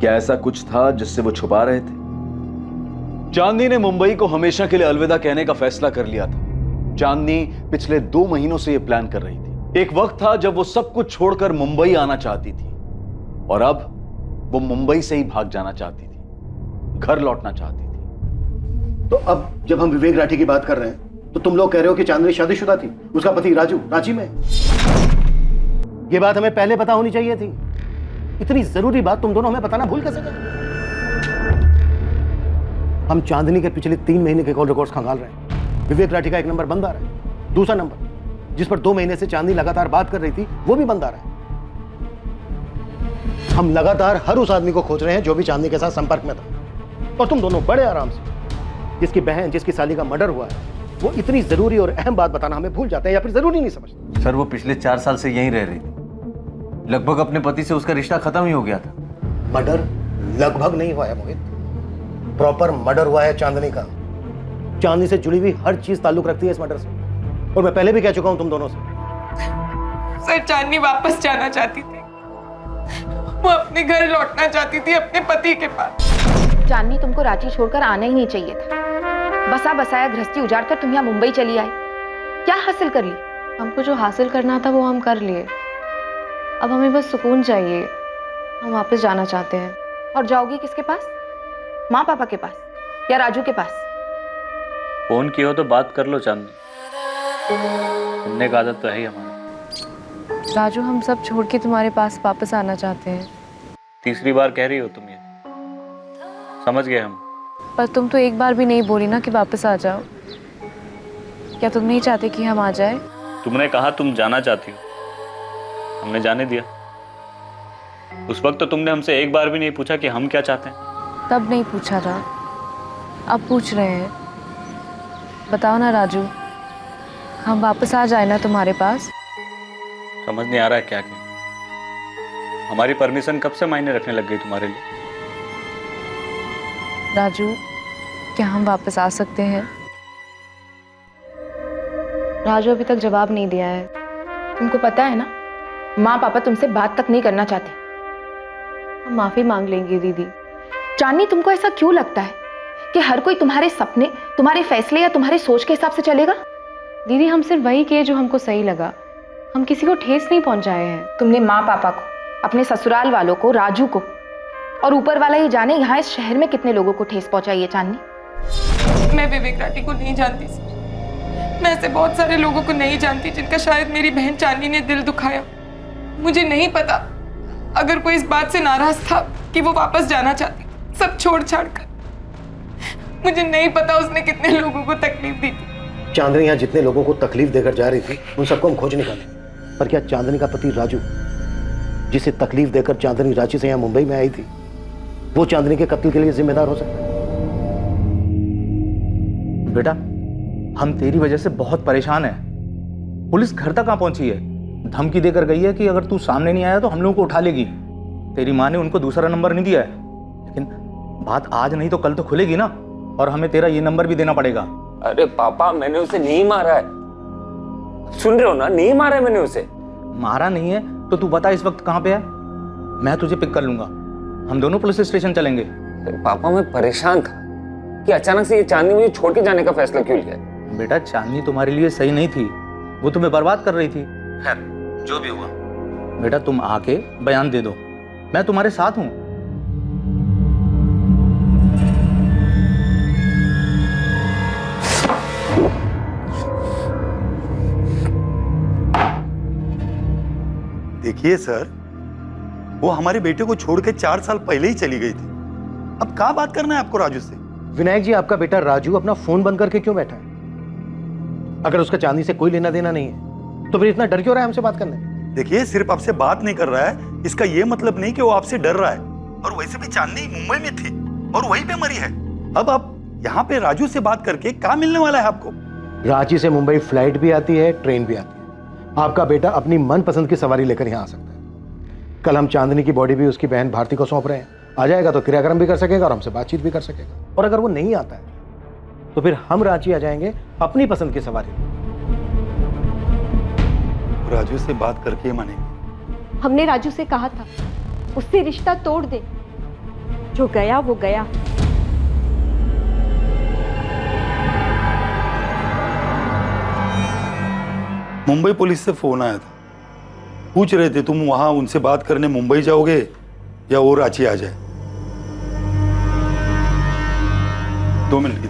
क्या ऐसा कुछ था जिससे वो छुपा रहे थे? चांदनी ने मुंबई को हमेशा के लिए अलविदा कहने का फैसला कर लिया था। चांदनी पिछले 2 महीनों से यह प्लान कर रही थी। एक वक्त था जब वो सब कुछ छोड़कर मुंबई आना चाहती थी और अब वो मुंबई से ही भाग जाना चाहती थी, घर लौटना चाहती थी।
तो अब जब हम विवेक राठी की बात कर रहे हैं तो तुम लोग कह रहे हो कि चांदनी शादीशुदा थी, उसका पति राजू रांची में। ये बात हमें पहले पता होनी चाहिए थी। इतनी जरूरी बात तुम दोनों हमें बताना भूल कैसे गए? हम चांदनी के पिछले 3 महीने के कॉल रिकॉर्ड्स खंगाल रहे हैं। विवेक राठी का एक नंबर बंद आ रहा है, दूसरा नंबर जिस पर 2 महीने से चांदनी लगातार बात कर रही थी वो भी बंद आ रहा है। हम लगातार हर उस आदमी को खोज रहे हैं जो भी चांदनी के साथ संपर्क में था। और तुम दोनों बड़े आराम से जिसकी बहन, जिसकी साली का मर्डर हुआ है, वो इतनी जरूरी और अहम बात बताना हमें भूल जाते हैं या फिर जरूरी नहीं समझते।
सर वो पिछले 4 साल से यहीं रह रही थी। लगभग अपने पति से उसका रिश्ता खत्म ही हो गया था।
मर्डर लगभग नहीं हुआ है मोहित, प्रॉपर मर्डर हुआ है चांदनी का। चांदनी से जुड़ी हुई हर चीज ताल्लुक रखती है इस मर्डर से। और मैं पहले भी कह चुका हूं तुम दोनों से।
सर चांदनी वापस जाना चाहती थी, वो अपने घर लौटना चाहती थी, अपने पति के पास। चांदनी तुमको रांची छोड़कर आना ही नहीं चाहिए था। बसा बसाया गृहस्थी उजाड़ कर तुम यहाँ मुंबई चली आई, क्या हासिल कर ली?
हमको जो हासिल करना था वो हम कर लिए। अब हमें बस सुकून चाहिए। हम वापस जाना चाहते हैं।
और जाओगी किसके पास? माँ पापा के पास या राजू के पास?
फोन किया हो तो बात कर लो चांदनी, सुनने का आदत तो है ही हमारा।
राजू हम सब छोड़ के तुम्हारे पास वापस आना चाहते हैं।
तीसरी बार कह रही हो तुम ये, समझ गए हम।
पर तुम तो एक बार भी नहीं बोली ना कि वापस आ जाओ। क्या तुम नहीं चाहते कि हम आ जाए?
तुमने कहा तुम जाना चाहती हो, हमने जाने दिया। उस वक्त तो तुमने हमसे एक बार भी नहीं पूछा कि हम क्या चाहते हैं।
तब नहीं पूछा था, अब पूछ रहे हैं। बताओ ना राजू, हम वापस आ जाए ना तुम्हारे पास?
समझ नहीं आ रहा है क्या क्या। हमारी परमिशन कब से मायने रखने लग गई तुम्हारे लिए?
राजू, क्या हम वापस आ सकते हैं? राजू अभी तक जवाब नहीं दिया है।
तुमको पता है ना, माँ पापा तुमसे बात तक नहीं करना चाहते।
हम माफी मांग लेंगे दीदी।
चांदनी तुमको ऐसा क्यों लगता है कि हर कोई तुम्हारे सपने, तुम्हारे फैसले या तुम्हारी सोच के हिसाब से चलेगा?
दीदी हम सिर्फ वही किए जो हमको सही लगा। हम किसी को ठेस नहीं पहुंचाए हैं।
तुमने माँ पापा को, अपने ससुराल वालों को, राजू को, और ऊपर वाला ही जाने यहाँ इस शहर में कितने लोगों को ठेस पहुंचाई है चांदनी। मैं विवेक राठी को नहीं जानती सर। मैं ऐसे बहुत सारे लोगों को नहीं जानती जिनका शायद मेरी बहन चांदनी ने दिल दुखाया। मुझे नहीं पता अगर कोई इस बात से नाराज था कि वो वापस जाना चाहती सब छोड़ छाड़ कर। मुझे नहीं पता उसने कितने लोगों को तकलीफ दी थी।
चांदनी यहाँ जितने लोगों को तकलीफ देकर जा रही थी उन सबको हम खोज निकाले, पर क्या चांदनी का पति राजू, जिसे तकलीफ देकर चांदनी रांची से यहाँ मुंबई में आई थी, वो चांदनी के कत्ल के लिए जिम्मेदार हो सकता है?
बेटा, हम तेरी वजह से बहुत परेशान हैं। पुलिस घर तक कहाँ पहुंची है? धमकी देकर गई है कि अगर तू सामने नहीं आया तो हम लोगों को उठा लेगी। तेरी माँ ने उनको दूसरा नंबर नहीं दिया है, लेकिन बात आज नहीं तो कल तो खुलेगी ना, और हमें तेरा ये नंबर भी देना पड़ेगा।
अरे पापा, मैंने उसे नहीं मारा है। सुन रहे हो ना, नहीं मारा है मैंने उसे।
मारा नहीं है तो तू बता इस वक्त कहाँ पे है? मैं तुझे पिक कर लूंगा, हम दोनों पुलिस स्टेशन चलेंगे।
पापा मैं परेशान था कि अचानक से ये चांदनी मुझे छोड़ के जाने का फैसला क्यों लिया।
बेटा चांदनी तुम्हारे लिए सही नहीं थी, वो तुम्हें बर्बाद कर रही थी। खैर जो भी हुआ, बेटा तुम आके बयान दे दो, मैं तुम्हारे साथ हूं।
देखिए सर, वो हमारे बेटे को छोड़ के 4 साल पहले ही चली गई थी। अब क्या बात करना है आपको राजू से?
विनायक जी, आपका बेटा राजू अपना फोन बंद करके क्यों बैठा है? अगर उसका चांदनी से कोई लेना देना नहीं है तो फिर इतना डर क्यों रहा है हमसे बात करने?
देखिए, सिर्फ आपसे बात नहीं कर रहा है, इसका ये मतलब नहीं कि वो आपसे डर रहा है। और वैसे भी चांदनी मुंबई में थी और वहीं पे मरी है। अब आप यहाँ पे राजू से बात करके क्या मिलने वाला है आपको?
रांची से मुंबई फ्लाइट भी आती है, ट्रेन भी आती है। आपका बेटा अपनी मनपसंद की सवारी लेकर यहाँ आ सकता है। कल हम चांदनी की बॉडी भी उसकी बहन भारती को सौंप रहे हैं। आ जाएगा तो क्रियाक्रम भी कर सकेगा और हमसे बातचीत भी कर सकेगा। और अगर वो नहीं आता है तो फिर हम रांची आ जाएंगे अपनी पसंद की सवारी।
राजू से बात करके मानेंगे।
हमने राजू से कहा था उससे रिश्ता तोड़ दे, जो गया वो गया।
मुंबई पुलिस से फोन आया था, पूछ रहे थे तुम वहां उनसे बात करने मुंबई जाओगे या वो रांची आ जाए। 2 मिनट की।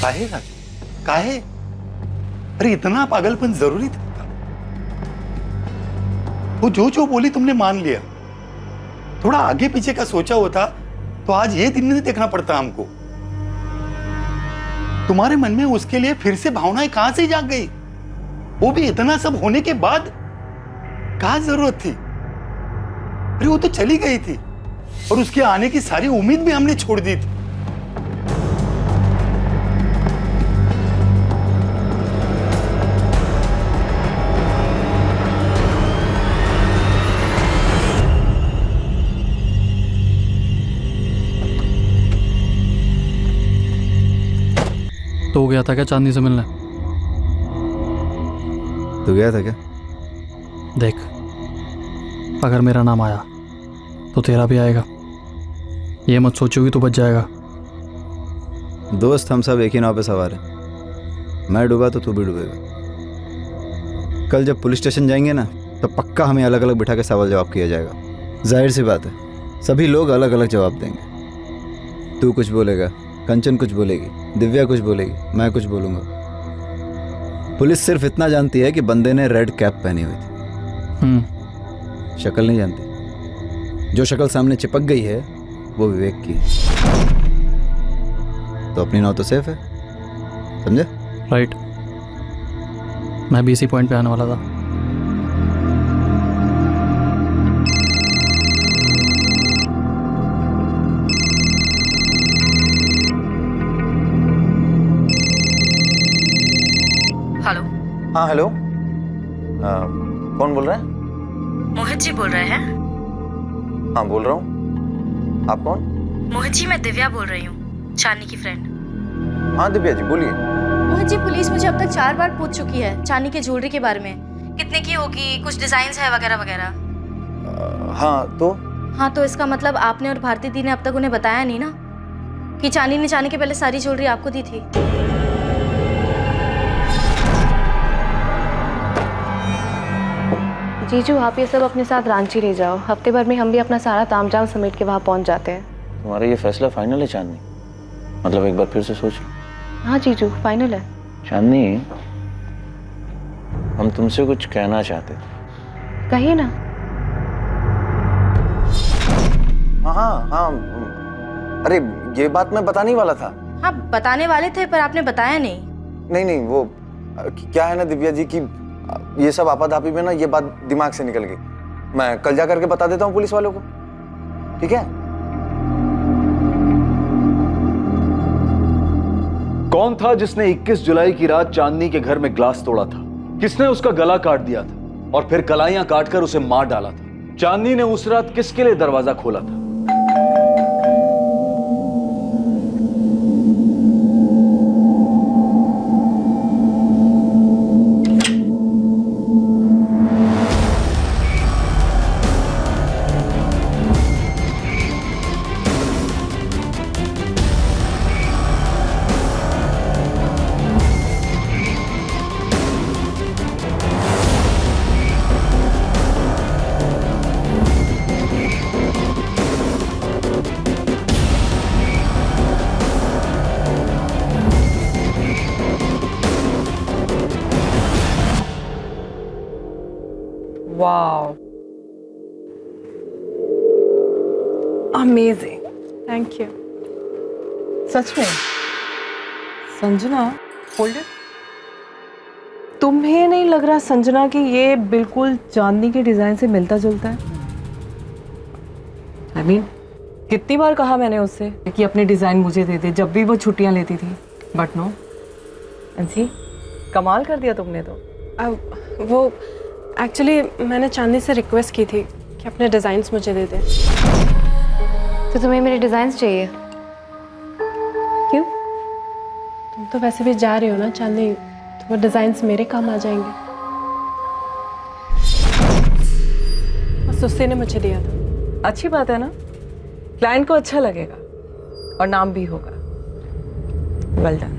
काहे राजू, काहे? अरे इतना पागलपन जरूरी था? वो जो बोली तुमने मान लिया। थोड़ा आगे पीछे का सोचा होता तो आज ये दिन नहीं देखना पड़ता हमको। तुम्हारे मन में उसके लिए फिर से भावनाएं कहां से जाग गई? वो भी इतना सब होने के बाद? क्या जरूरत थी? अरे वो तो चली गई थी और उसके आने की सारी उम्मीद भी हमने छोड़ दी थी।
तो गया था क्या चांदनी से मिलने?
तो गया था क्या?
देख, अगर मेरा नाम आया तो तेरा भी आएगा। ये मत सोचोगी तो बच जाएगा।
दोस्त हम सब एक ही नाव पे सवार हैं। मैं डूबा तो तू भी डूबेगा। कल जब पुलिस स्टेशन जाएंगे ना तो पक्का हमें अलग अलग बिठा के सवाल जवाब किया जाएगा। जाहिर सी बात है, सभी लोग अलग अलग जवाब देंगे। तू कुछ बोलेगा, कंचन कुछ बोलेगी, दिव्या कुछ बोलेगी, मैं कुछ बोलूँगा। पुलिस सिर्फ इतना जानती है कि बंदे ने रेड कैप पहनी हुई थी। शक्ल नहीं जानती। जो शक्ल सामने चिपक गई है वो विवेक की है। तो अपनी नाव तो सेफ है, समझे?
राइट। मैं भी इसी पॉइंट पे आने वाला था।
हेलो।
हाँ हेलो, कौन बोल रहा है?
मोहित जी बोल रहे हैं?
हाँ बोल रहा हूँ। आप कौन?
मोहित जी, मैं दिव्या बोल रही हूँ, चांदनी की फ्रेंड।
हाँ दिव्या जी बोलिए।
मोहित जी, पुलिस मुझे अब तक 4 बार पूछ चुकी है चांदनी की ज्वेलरी के बारे में। कितने की होगी, कुछ डिजाइन है वगैरह वगैरह।
हाँ
तो इसका मतलब आपने और भारती दी ने अब तक उन्हें बताया नहीं ना कि चांदनी ने जाने के पहले सारी ज्वेलरी आपको दी थी? जीजू, आप ये सब अपने साथ रांची ले जाओ। हफ्ते भर में हम भी अपना सारा तामझाम समेट के वहाँ पहुँच जाते हैं।
तुम्हारा ये फैसला फाइनल है चांदनी? मतलब एक बार फिर से सोच लो।
हाँ जीजू, फाइनल है।
चांदनी, हम तुमसे कुछ कहना चाहते थे।
कहिए ना।
हाँ, अरे ये बात मैं बताने वाला था।
हाँ, बताने वाले थे पर आपने बताया नहीं।
नहीं, वो क्या है ना दिव्या जी की ये सब आपाधापी में ना ये बात दिमाग से निकल गई। मैं कल जा करके बता देता हूँ पुलिस वालों को, ठीक है?
कौन था जिसने 21 जुलाई की रात चांदनी के घर में ग्लास तोड़ा था? किसने उसका गला काट दिया था और फिर कलाइयां काटकर उसे मार डाला था? चांदनी ने उस रात किसके लिए दरवाजा खोला था?
Wow, amazing,
thank you.
सच में संजना, होल्ड इट। तुम्हें नहीं लग रहा संजना कि ये बिल्कुल चांदनी के डिजाइन से मिलता जुलता है? I mean, कितनी बार कहा मैंने उससे कि अपने डिजाइन मुझे दे दे जब भी वो छुट्टियां लेती थी, बट नो। अंशी, कमाल कर दिया तुमने तो।
वो एक्चुअली मैंने चांदनी से रिक्वेस्ट की थी कि अपने डिज़ाइंस मुझे दे दे।
तो तुम्हें मेरे डिज़ाइंस चाहिए?
क्यों? तुम तो वैसे भी जा रही हो ना चांदनी, तो वो डिज़ाइंस मेरे काम आ जाएंगे। बस उससे ने मुझे दिया था।
अच्छी बात है ना, क्लाइंट को अच्छा लगेगा और नाम भी होगा। Well done,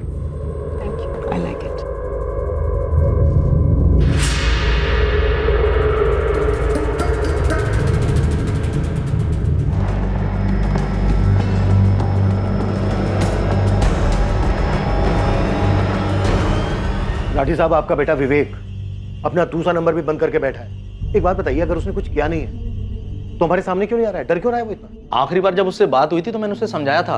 thank you,
I like it.
Rathi साहब, आपका बेटा विवेक अपना दूसरा नंबर भी बंद करके बैठा है। एक बात बताइए, अगर उसने कुछ किया नहीं है तो हमारे सामने क्यों नहीं आ रहा है? डर क्यों रहा है वो इतना?
आखिरी बार जब उससे बात हुई थी तो मैंने उसे समझाया था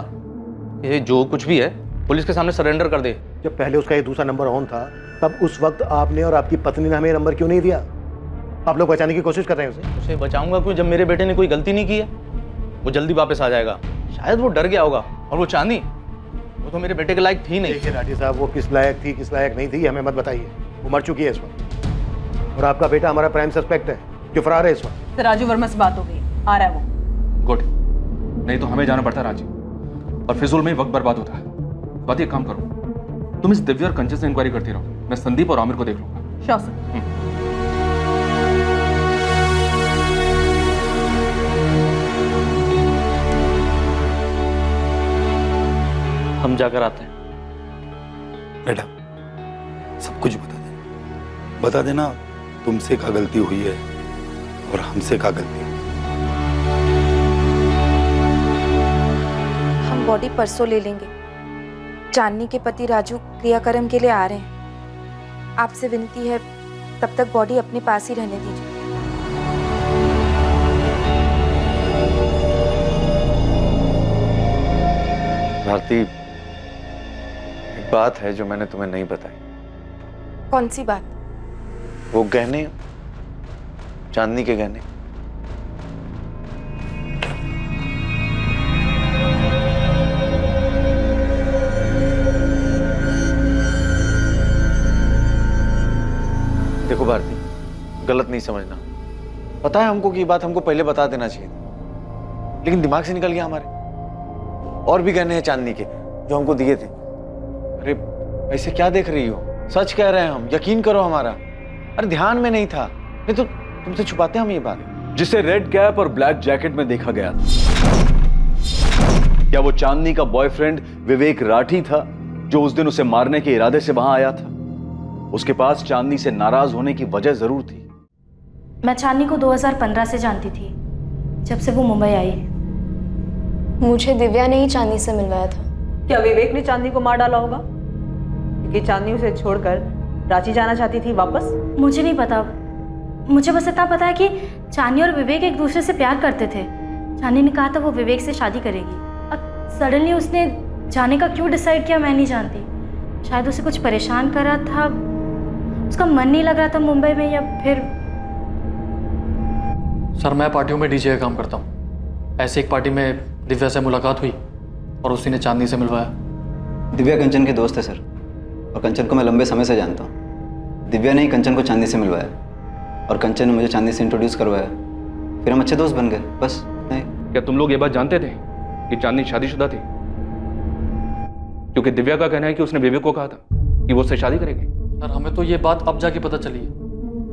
ये जो कुछ भी है पुलिस के सामने सरेंडर कर दे।
जब पहले उसका ये दूसरा नंबर ऑन था तब उस वक्त आपने और आपकी पत्नी ने हमें नंबर क्यों नहीं दिया? आप लोग बचाने की कोशिश कर रहे हैं
उसे बचाऊंगा क्यों जब मेरे बेटे ने कोई गलती नहीं की है? वो जल्दी वापस आ जाएगा। शायद वो डर गया होगा। और वो चांदनी, वो तो मेरे बेटे के लायक थी नहीं।
देखिए राठी साहब, वो किस लायक थी किस लायक नहीं थी हमें मत बताइए। वो मर चुकी है इस वक्त और आपका बेटा हमारा प्राइम सस्पेक्ट है जो फरार है इस वक्त।
राजू वर्मा से बात हो गई, आ रहा है वो।
गुड, नहीं तो हमें जाना पड़ता है रांची और फिजूल में ही वक्त बर्बाद होता है। बात एक काम करो, तुम इस दिव्या और कंचन से इंक्वायरी करती रहो, मैं संदीप और आमिर को देख लूंगा।
Sure sir.
हम जाकर आते हैं।
बेटा सब कुछ बता देना तुमसे क्या गलती हुई है और हमसे क्या गलती है।
हम बॉडी परसों ले लेंगे। चांदनी के पति राजू क्रियाक्रम के लिए आ रहे हैं। आपसे विनती है तब तक बॉडी अपने पास ही रहने दीजिए।
भारती, एक बात है जो मैंने तुम्हें नहीं बताई।
कौन सी बात?
वो गहने, चांदनी के गहने। देखो भारती, गलत नहीं समझना। पता है हमको कि ये बात हमको पहले बता देना चाहिए था, लेकिन दिमाग से निकल गया हमारे। और भी गहने हैं चांदनी के जो हमको दिए थे। अरे ऐसे क्या देख रही हो? सच कह रहे हैं हम, यकीन करो हमारा। अरे ध्यान में नहीं था, नहीं तो तुमसे छुपाते हम ये बात।
जिसे रेड कैप और ब्लैक जैकेट में देखा गया था, क्या वो चांदनी का बॉयफ्रेंड विवेक राठी था जो उस दिन उसे मारने के इरादे से वहां आया था? उसके पास चांदनी से नाराज होने की वजह जरूर थी।
मैं चांदनी को 2015 से जानती थी, जब से वो मुंबई आई। मुझे दिव्या ने ही चांदनी से मिलवाया था।
क्या विवेक ने चांदनी को मार डाला होगा? क्योंकि चांदनी उसे छोड़कर रांची जाना चाहती थी वापस।
मुझे नहीं पता, मुझे बस इतना पता है कि चांदनी और विवेक एक दूसरे से प्यार करते थे। चांदनी ने कहा था वो विवेक से शादी करेगी। अब सडनली उसने जाने का क्यों डिसाइड किया मैं नहीं जानती। शायद उसे कुछ परेशान कर रहा था, उसका मन नहीं लग रहा था मुंबई में, या फिर।
सर मैं पार्टियों में डीजे का काम करता हूँ। ऐसे एक पार्टी में दिव्या से मुलाकात हुई और उसी ने चांदनी से मिलवाया।
दिव्या कंचन के दोस्त है सर, और कंचन को मैं लंबे समय से जानता हूँ। दिव्या ने ही कंचन को चांदनी से मिलवाया और कंचन ने मुझे चांदनी से इंट्रोड्यूस करवाया। फिर हम अच्छे दोस्त बन गए, बस नहीं।
क्या तुम लोग ये बात जानते थे कि चांदनी शादीशुदा थी? क्योंकि दिव्या का कहना है कि उसने विवेक को कहा था कि वो उससे शादी करेगी।
सर हमें तो ये बात अब जाके पता चली है,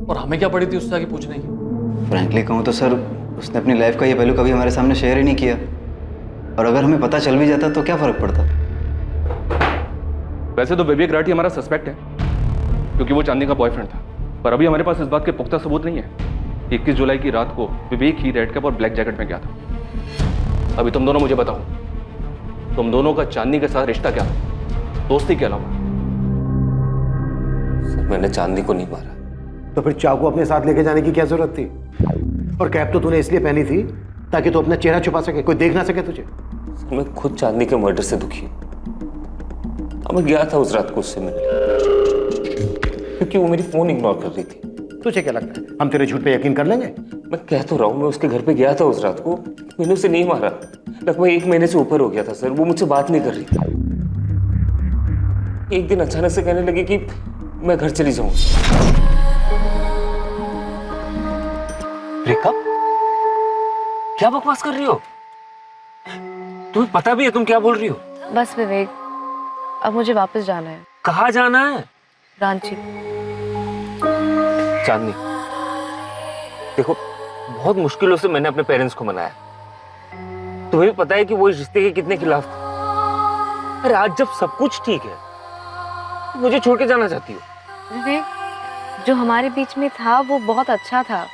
और हमें क्या पड़ी थी उससे आगे पूछने की।
फ्रैंकली कहूँ तो सर, उसने अपनी लाइफ का ये पहलू कभी हमारे सामने शेयर ही नहीं किया, और अगर हमें पता चल भी जाता तो क्या फर्क पड़ता।
वैसे तो विवेक राठी हमारा सस्पेक्ट है क्योंकि वो चांदनी का बॉयफ्रेंड था, पर अभी हमारे पास इस बात के पुख्ता सबूत नहीं है कि 21 जुलाई की रात को विवेक ही रेड कैप और ब्लैक जैकेट में गया था। अभी तुम दोनों मुझे बताओ, तुम दोनों का चांदनी के साथ रिश्ता क्या था, दोस्ती के अलावा?
सर मैंने चांदनी को नहीं मारा।
तो फिर चाकू अपने साथ लेके जाने की क्या जरूरत थी? और कैप तो तूने इसलिए पहनी थी ताकि तू अपना चेहरा छुपा सके, कोई देख ना सके तुझे।
सर मैं खुद चांदनी के मर्डर से दुखी हूँ। मैं गया था उस रात को उससे मिलने, क्योंकि वो मेरी फोन इग्नोर कर रही थी।
तुझे क्या लगता है हम तेरे झूठ पे यकीन कर लेंगे?
मैं कह तो रहा हूँ, मैं उसके घर पे गया था उस रात को, मैंने उसे नहीं मारा। लगभग 1 महीने से ऊपर हो गया था सर, वो मुझसे बात नहीं कर रही थी। एक दिन अचानक से कहने लगी कि मैं घर चली जाऊँ। ब्रेकअप? क्या बकवास कर रही हो? तुम्हें पता भी है तुम क्या बोल रही हो?
बस विवेक, अब मुझे वापस जाना है।
कहाँ जाना है?
रांची।
चांदनी देखो, बहुत मुश्किलों से मैंने अपने पेरेंट्स को मनाया। तुम्हें भी पता है कि वो इस रिश्ते के कितने खिलाफ थे। अरे आज जब सब कुछ ठीक है, तो मुझे छोड़ के जाना चाहती हो?
विवेक, जो हमारे बीच में था वो बहुत अच्छा था,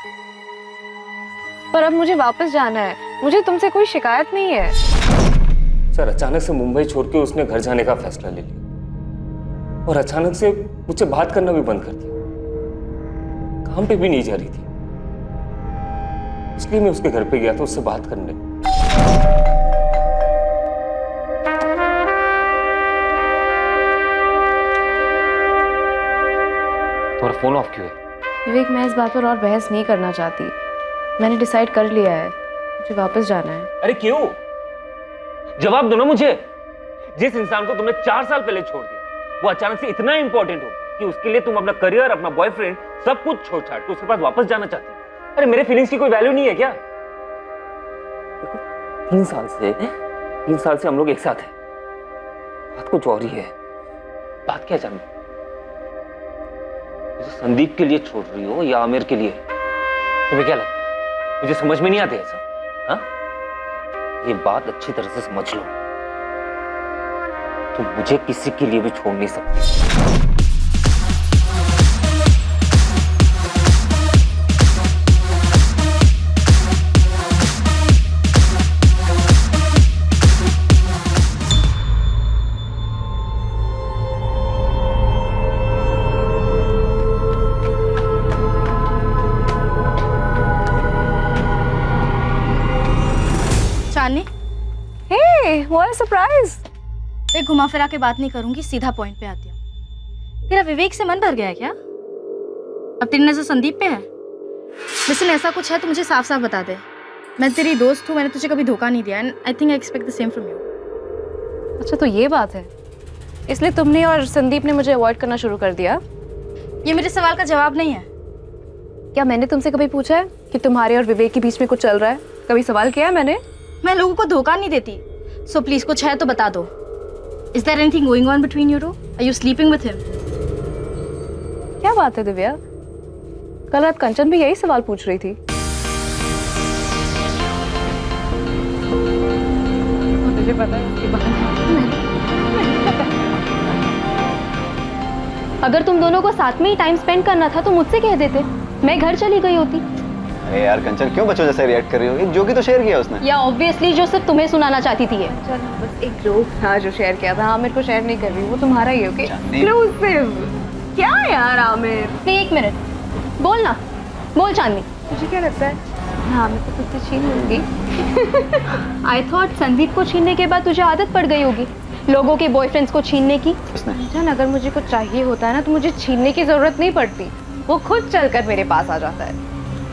पर अब मुझे वापस जाना है। मुझे तुमसे कोई शिकायत नहीं है।
सर अचानक से मुंबई छोड़ के उसने घर जाने का फैसला ले लिया, और अचानक से मुझसे बात करना भी बंद कर दिया। काम पे भी नहीं जा रही थी, इसलिए मैं उसके घर पे गया था उससे बात करने। तुम्हारा फोन ऑफ क्यों है?
विवेक, मैं इस बात पर और बहस नहीं करना चाहती। मैंने डिसाइड कर लिया है, मुझे वापस जाना है।
अरे क्यों? जवाब दो ना मुझे। जिस इंसान को तुमने 4 साल पहले छोड़ दिया, वो अचानक से इतना इंपॉर्टेंट हो कि उसके लिए तुम अपना करियर, अपना बॉयफ्रेंड, सब कुछ छोड़ छाड़ के उसके पास वापस जाना चाहती हो। अरे मेरे फीलिंग्स की कोई वैल्यू नहीं है क्या? देखो 3 साल से हम लोग एक साथ हैं। बात कुछ और ही है। बात क्या जाननी? मुझे संदीप के लिए छोड़ रही हो या आमिर के लिए? तुम्हें क्या लगता है मुझे समझ में नहीं आते ऐसा? हाँ, ये बात अच्छी तरह से समझ लो, तुम मुझे किसी के लिए भी छोड़ नहीं सकती।
चांदनी,
हे, व्हाट अ सरप्राइज।
एक घुमा फिरा के बात नहीं करूंगी, सीधा पॉइंट पे आती हूँ। तेरा विवेक से मन भर गया है क्या? अब तेरी नजर संदीप पे है? लिसन, ऐसा कुछ है तो मुझे साफ साफ बता दे। मैं तेरी दोस्त हूँ, मैंने तुझे कभी धोखा नहीं दिया, and I think I expect the same from you.
अच्छा तो ये बात है, इसलिए तुमने और संदीप ने मुझे अवॉइड करना शुरू कर दिया?
ये मेरे सवाल का जवाब नहीं है।
क्या मैंने तुमसे कभी पूछा है कि तुम्हारे और विवेक के बीच में कुछ चल रहा है? कभी सवाल किया है मैंने?
मैं लोगों को धोखा नहीं देती, सो प्लीज कुछ है तो बता दो। Is there anything going on between you two? Are you sleeping with him?
क्या बात है दिव्या, कल रात कंचन भी यही सवाल पूछ रही थी। मुझे पता है इसकी बात।
अगर तुम दोनों को साथ में ही टाइम स्पेंड करना था तो मुझसे कह देते, मैं घर चली गई होती।
अरे यार कंचन, क्यों बच्चों जैसे रिएक्ट कर रही हो? एक जोक ही तो शेयर किया उसने।
या ऑब्वियसली जो सिर्फ तुम्हें सुनाना चाहती थी।
चल बस एक जोक था जो शेयर किया था। आमिर को शेयर नहीं कर रही, वो तुम्हारा ही। Okay exclusive. क्या यार आमिर?
नहीं, एक मिनट, बोल ना, बोल चांदनी।
तुझे क्या लगता है मैं आमिर को तुझसे छीन लूंगी?
आई थॉट संदीप को छीनने के बाद तुझे आदत पड़ गई होगी लोगों के बॉयफ्रेंड्स को छीनने की।
कंचन, अगर मुझे कुछ चाहिए होता है ना तो मुझे छीनने की जरूरत नहीं पड़ती, वो खुद चलकर मेरे पास आ जाता है।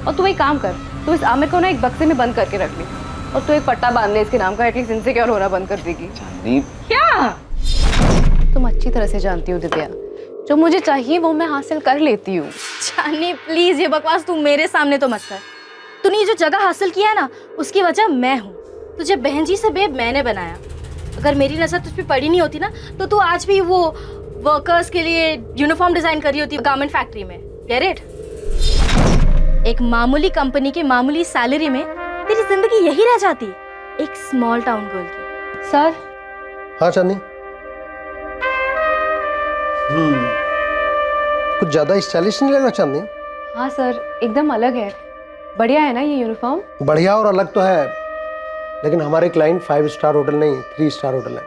और तू एक काम कर, तू इस आमिर को ना एक बक्से में बंद करके रख ले, और तू एक पट्टा बांध ले इसके नाम का, एटलीस्ट इनसिक्योर होना बंद कर देगी। क्या तुम अच्छी तरह से जानती हो दिव्या, जो मुझे चाहिए वो मैं हासिल कर लेती हूँ।
चांदनी प्लीज, ये बकवास तू मेरे सामने तो मत कर। तूने ये जो जगह हासिल किया है ना, उसकी वजह मैं हूँ। तुझे बहन जी से बेब मैंने बनाया। अगर मेरी नजर तुझ पे पड़ी नहीं होती ना, तो तू आज भी वो वर्कर्स के लिए यूनिफॉर्म डिजाइन कर रही होती गारमेंट फैक्ट्री में। Get it? एक मामूली कंपनी के मामूली सैलरी में तेरी जिंदगी यही रह जाती, एक स्मॉल टाउन गर्ल की।
सर।
हाँ चांदनी। कुछ ज्यादा स्टाइलिश नहीं लग रहा चांदनी?
हाँ सर, एकदम अलग है। बढ़िया है ना ये यूनिफॉर्म?
बढ़िया और अलग तो है, लेकिन हमारे क्लाइंट 5 स्टार होटल नहीं 3 स्टार होटल है।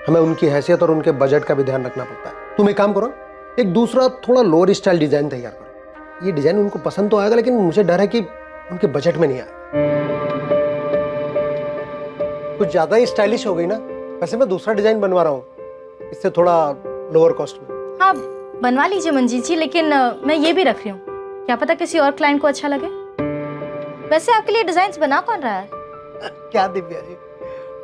हमें उनकी हैसियत और उनके बजट का भी ध्यान रखना पड़ता है। तुम एक काम करो, एक दूसरा थोड़ा लोअर स्टाइल डिजाइन तैयार करो। ये डिजाइन उनको पसंद तो आएगा, लेकिन मुझे डर है कि उनके बजट में नहीं आएगा। कुछ ज्यादा ही स्टाइलिश हो गई ना। वैसे मैं दूसरा डिजाइन बनवा रहा हूँ, इससे थोड़ा लोअर कॉस्ट में।
हाँ बनवा लीजिए मंजीत जी, लेकिन मैं ये भी रख रही हूँ, क्या पता किसी और क्लाइंट को अच्छा लगे। वैसे आपके लिए डिजाइन्स बना कौन रहा है?
क्या दिव्या जी,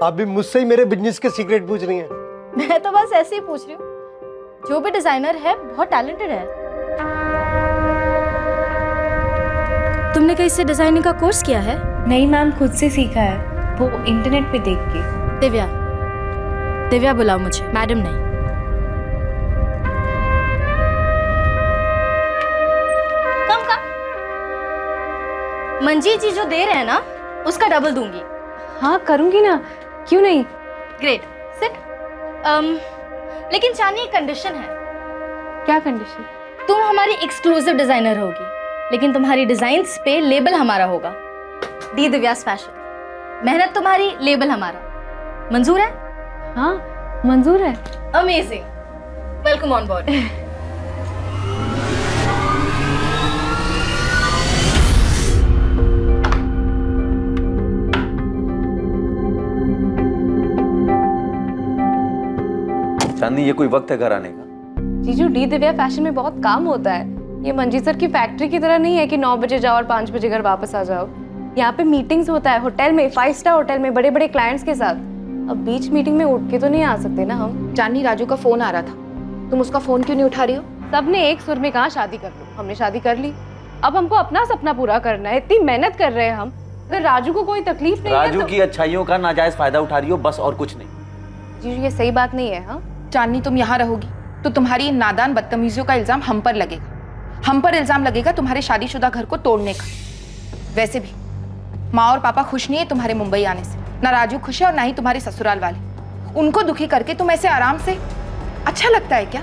आप भी मुझसे ही मेरे बिजनेस के सीक्रेट पूछ रही हैं?
मैं तो बस ऐसे ही पूछ रही हूँ। जो भी डिजाइनर है बहुत टैलेंटेड है। तुमने कहीं से डिजाइनिंग का कोर्स किया है?
नहीं मैम, खुद से सीखा है, वो इंटरनेट पे देख के।
दिव्या, दिव्या बुलाओ मुझे, मैडम नहीं। कम कम। मंजीत जी जो दे रहे हैं ना, उसका डबल दूंगी।
हाँ करूंगी ना, क्यों नहीं।
Great, sit. लेकिन चांदनी एक कंडीशन है।
क्या कंडीशन?
तुम हमारी एक्सक्लूसिव डिजाइनर होगी, लेकिन तुम्हारी डिजाइन्स पे लेबल हमारा होगा, दी दिव्यास फैशन। मेहनत तुम्हारी, लेबल हमारा। मंजूर है?
हाँ मंजूर है।
Amazing, welcome on board.
Chandni, ये कोई वक्त है घर आने का?
जीजू, डी दिव्या फैशन में बहुत काम होता है। ये मंजीत सर की फैक्ट्री की तरह नहीं है कि 9 बजे जाओ और 5 बजे घर वापस आ जाओ। यहाँ पे मीटिंग्स होता है होटल में, 5 स्टार होटल में, बड़े बड़े क्लाइंट्स के साथ। अब बीच मीटिंग में उठ के तो नहीं आ सकते ना हम।
चांदनी, राजू का फोन आ रहा था, तुम उसका फोन क्यों नहीं उठा रही हो?
सबने एक सुर में कहा शादी कर लो, हमने शादी कर ली। अब हमको अपना सपना पूरा करना है, इतनी मेहनत कर रहे हैं हम। अगर राजू को कोई तकलीफ नहीं है
राजू की अच्छाइयों का नाजायज फायदा उठा रही हो, बस और कुछ नहीं।
जीजू ये सही बात नहीं है। हाँ
चांदनी, तुम यहाँ रहोगी तो तुम्हारी इन नादान बदतमीजियों का इल्जाम हम पर लगेगा। हम पर इल्जाम लगेगा तुम्हारे शादीशुदा घर को तोड़ने का। वैसे भी माँ और पापा खुश नहीं है तुम्हारे मुंबई आने से। ना राजू खुश है और ना ही तुम्हारे ससुराल वाले। उनको दुखी करके तुम ऐसे आराम से, अच्छा लगता है क्या?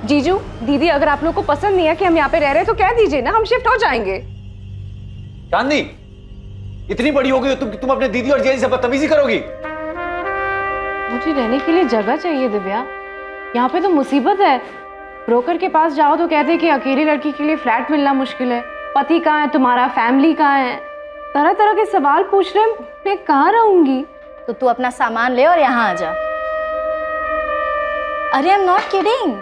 जीजू दीदी, अगर आप लोग को पसंद नहीं है कि हम यहाँ पे रह रहे हैं तो कह दीजिए ना, हम शिफ्ट हो जाएंगे।
चांदनी, इतनी बड़ी हो गई हो तुम अपने दीदी और जीजा से बदतमीजी करोगी?
मुझे रहने के लिए जगह चाहिए दिव्या, यहाँ पे तो मुसीबत है। ब्रोकर के पास जाओ तो कहते हैं कि अकेली लड़की के लिए फ्लैट मिलना मुश्किल है, पति कहाँ है तुम्हारा, फैमिली कहाँ है, तरह तरह के सवाल पूछ रहे हैं। मैं कहाँ रहूंगी?
तो तू अपना सामान ले और यहाँ आ जा। अरे आई एम नॉट किडिंग,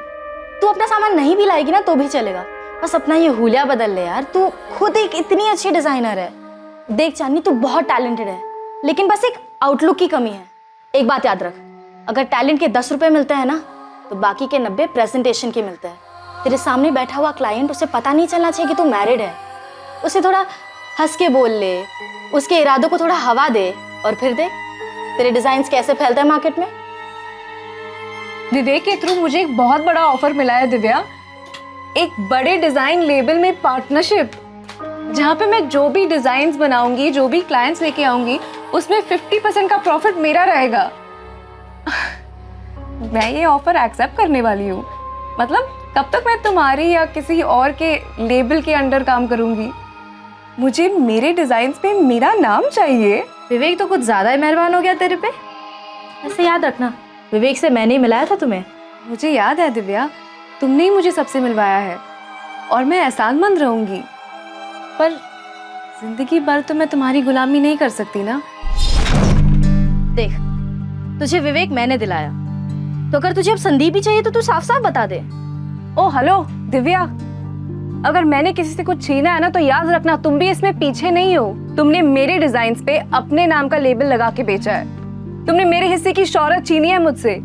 तू अपना सामान नहीं भी लाएगी ना तो भी चलेगा, बस अपना ये हुलिया बदल ले यार। तू खुद एक इतनी अच्छी डिजाइनर है। देख चांदनी, तू बहुत टैलेंटेड है, लेकिन बस एक आउटलुक की कमी है। एक बात याद रख, अगर टैलेंट के 10 रुपए मिलते हैं ना, तो बाकी के 90 प्रेजेंटेशन के मिलते हैं। तेरे सामने बैठा हुआ क्लाइंट, उसे पता नहीं चलना चाहिए कि तू मैरिड है। उसे थोड़ा हंस के बोल ले, उसके इरादों को थोड़ा हवा दे, और फिर देख तेरे डिजाइन्स कैसे फैलते हैं मार्केट में।
विवेक के थ्रू मुझे एक बहुत बड़ा ऑफर मिला है दिव्या, एक बड़े डिजाइन लेबल में पार्टनरशिप, जहाँ पे मैं जो भी डिजाइन्स बनाऊंगी, जो भी क्लाइंट्स लेके आऊंगी, उसमें 50% का प्रॉफिट मेरा रहेगा। मैं ये ऑफर एक्सेप्ट करने वाली हूँ। मतलब कब तक मैं तुम्हारी या किसी और के लेबल के अंडर काम करूंगी? मुझे मेरे डिजाइन्स पे मेरा नाम चाहिए।
विवेक तो कुछ ज्यादा ही मेहरबान हो गया तेरे पे। ऐसे याद रखना, विवेक से मैंने ही मिलाया था तुम्हें।
मुझे याद है दिव्या, तुमने ही मुझे सबसे मिलवाया है, और मैं एहसानमंद रहूंगी। पर जिंदगी भर तो मैं तुम्हारी गुलामी नहीं कर सकती ना।
देख, तुझे विवेक मैंने दिलाया, तो अगर तुझे अब संदीप ही चाहिए तो तू साफ साफ बता दे।
ओ हेलो दिव्या, अगर मैंने किसी से कुछ छीना है ना, तो याद रखना तुम भी इसमें पीछे नहीं हो। तुमने मेरे डिजाइन्स पे अपने नाम का लेबल लगा के बेचा है, तुमने मेरे हिस्से की शौहरत छीनी है मुझसे।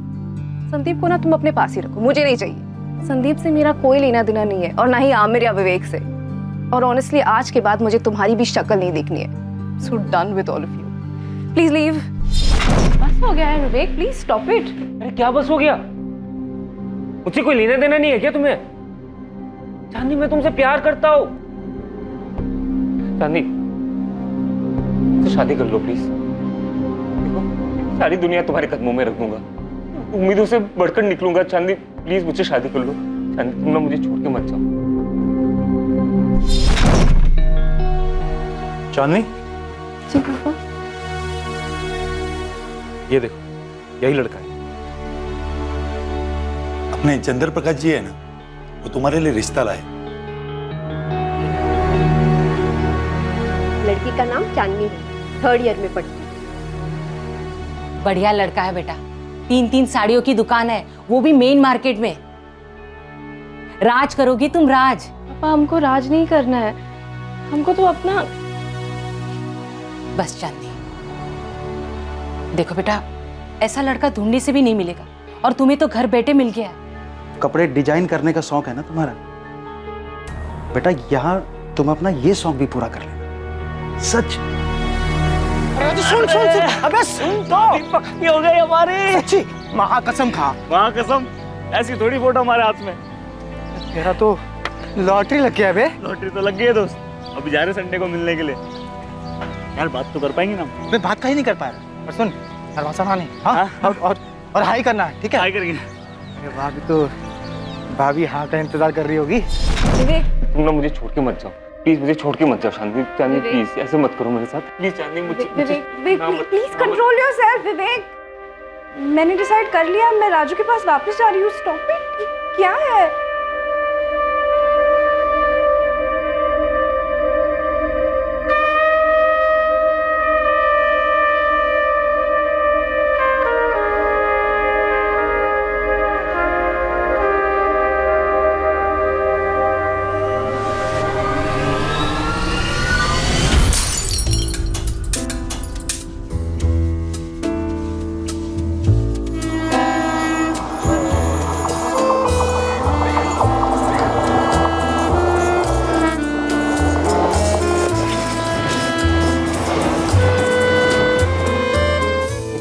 संदीप को ना तुम अपने पास ही रखो, मुझे नहीं चाहिए। संदीप से मेरा कोई लेना देना नहीं है, और ना ही आमिर या विवेक से। और ऑनेस्टली आज के बाद मुझे तुम्हारी भी शक्ल नहीं देखनी है। So done with all of you, please leave. बस हो गया है विवेक, प्लीज स्टॉप इट।
अरे क्या बस हो गया? मुझसे कोई लेना देना नहीं है क्या तुम्हें? चांदनी मैं तुमसे प्यार करता हूँ। चांदनी तो शादी कर लो प्लीज। देखो सारी दुनिया तुम्हारे कदमों में रख दूंगा, उम्मीदों से बढ़कर निकलूंगा। चांदनी प्लीज मुझसे शादी कर लो। चांदनी तुम ना मुझे छोड़ के मत जाओ।
चांदनी,
जी पापा।
ये देखो, यही लड़का है। अपने चंद्र प्रकाश जी है ना, वो तुम्हारे लिए रिश्ता लाए।
लड़की का नाम चांदनी है, 3rd ईयर में पढ़ती है।
बढ़िया लड़का है बेटा, 3 साड़ियों की दुकान है, वो भी मेन मार्केट में। राज करोगी तुम, राज।
पापा हमको राज नहीं करना है, हमको तो अपना।
बस चांदनी, देखो बेटा, ऐसा लड़का ढूंढने से भी नहीं मिलेगा, और तुम्हें तो घर बैठे मिल गया है।
कपड़े डिजाइन करने का शौक है ना तुम्हारा बेटा, यहाँ तुम अपना ये शौक भी पूरा कर लेना। सच। सुन सुन सुन, अबे सुन तो।
पक्की हो गई हमारी।
सच्ची? महाकसम खा।
महाकसम, ऐसी थोड़ी फोटो हमारे हाथ में।
तेरा तो लॉटरी लग गया बे।
लॉटरी तो लग गई है दोस्त। अभी जा रहे संडे को मिलने के लिए। यार बात तो कर पाएंगे ना?
मैं बात का ही नहीं कर पा रहा। और सुन, दरवाजा ना नहीं। हाँ? और हाई करना है, ठीक है?
हाई करेंगे।
अरे भाभी हाँ का इंतजार कर रही होगी।
तुम ना मुझे छोड़ के मत जाओ प्लीज, मुझे छोड़ के मत जाओ चांदनी। चांदनी प्लीज ऐसे मत करो मेरे साथ प्लीज। चांदनी मुझे
प्लीज कंट्रोल योरसेल्फ विवेक। मैंने डिसाइड कर लिया, मैं राजू के पास वापस जा रही हूँ। Stop it. क्या है?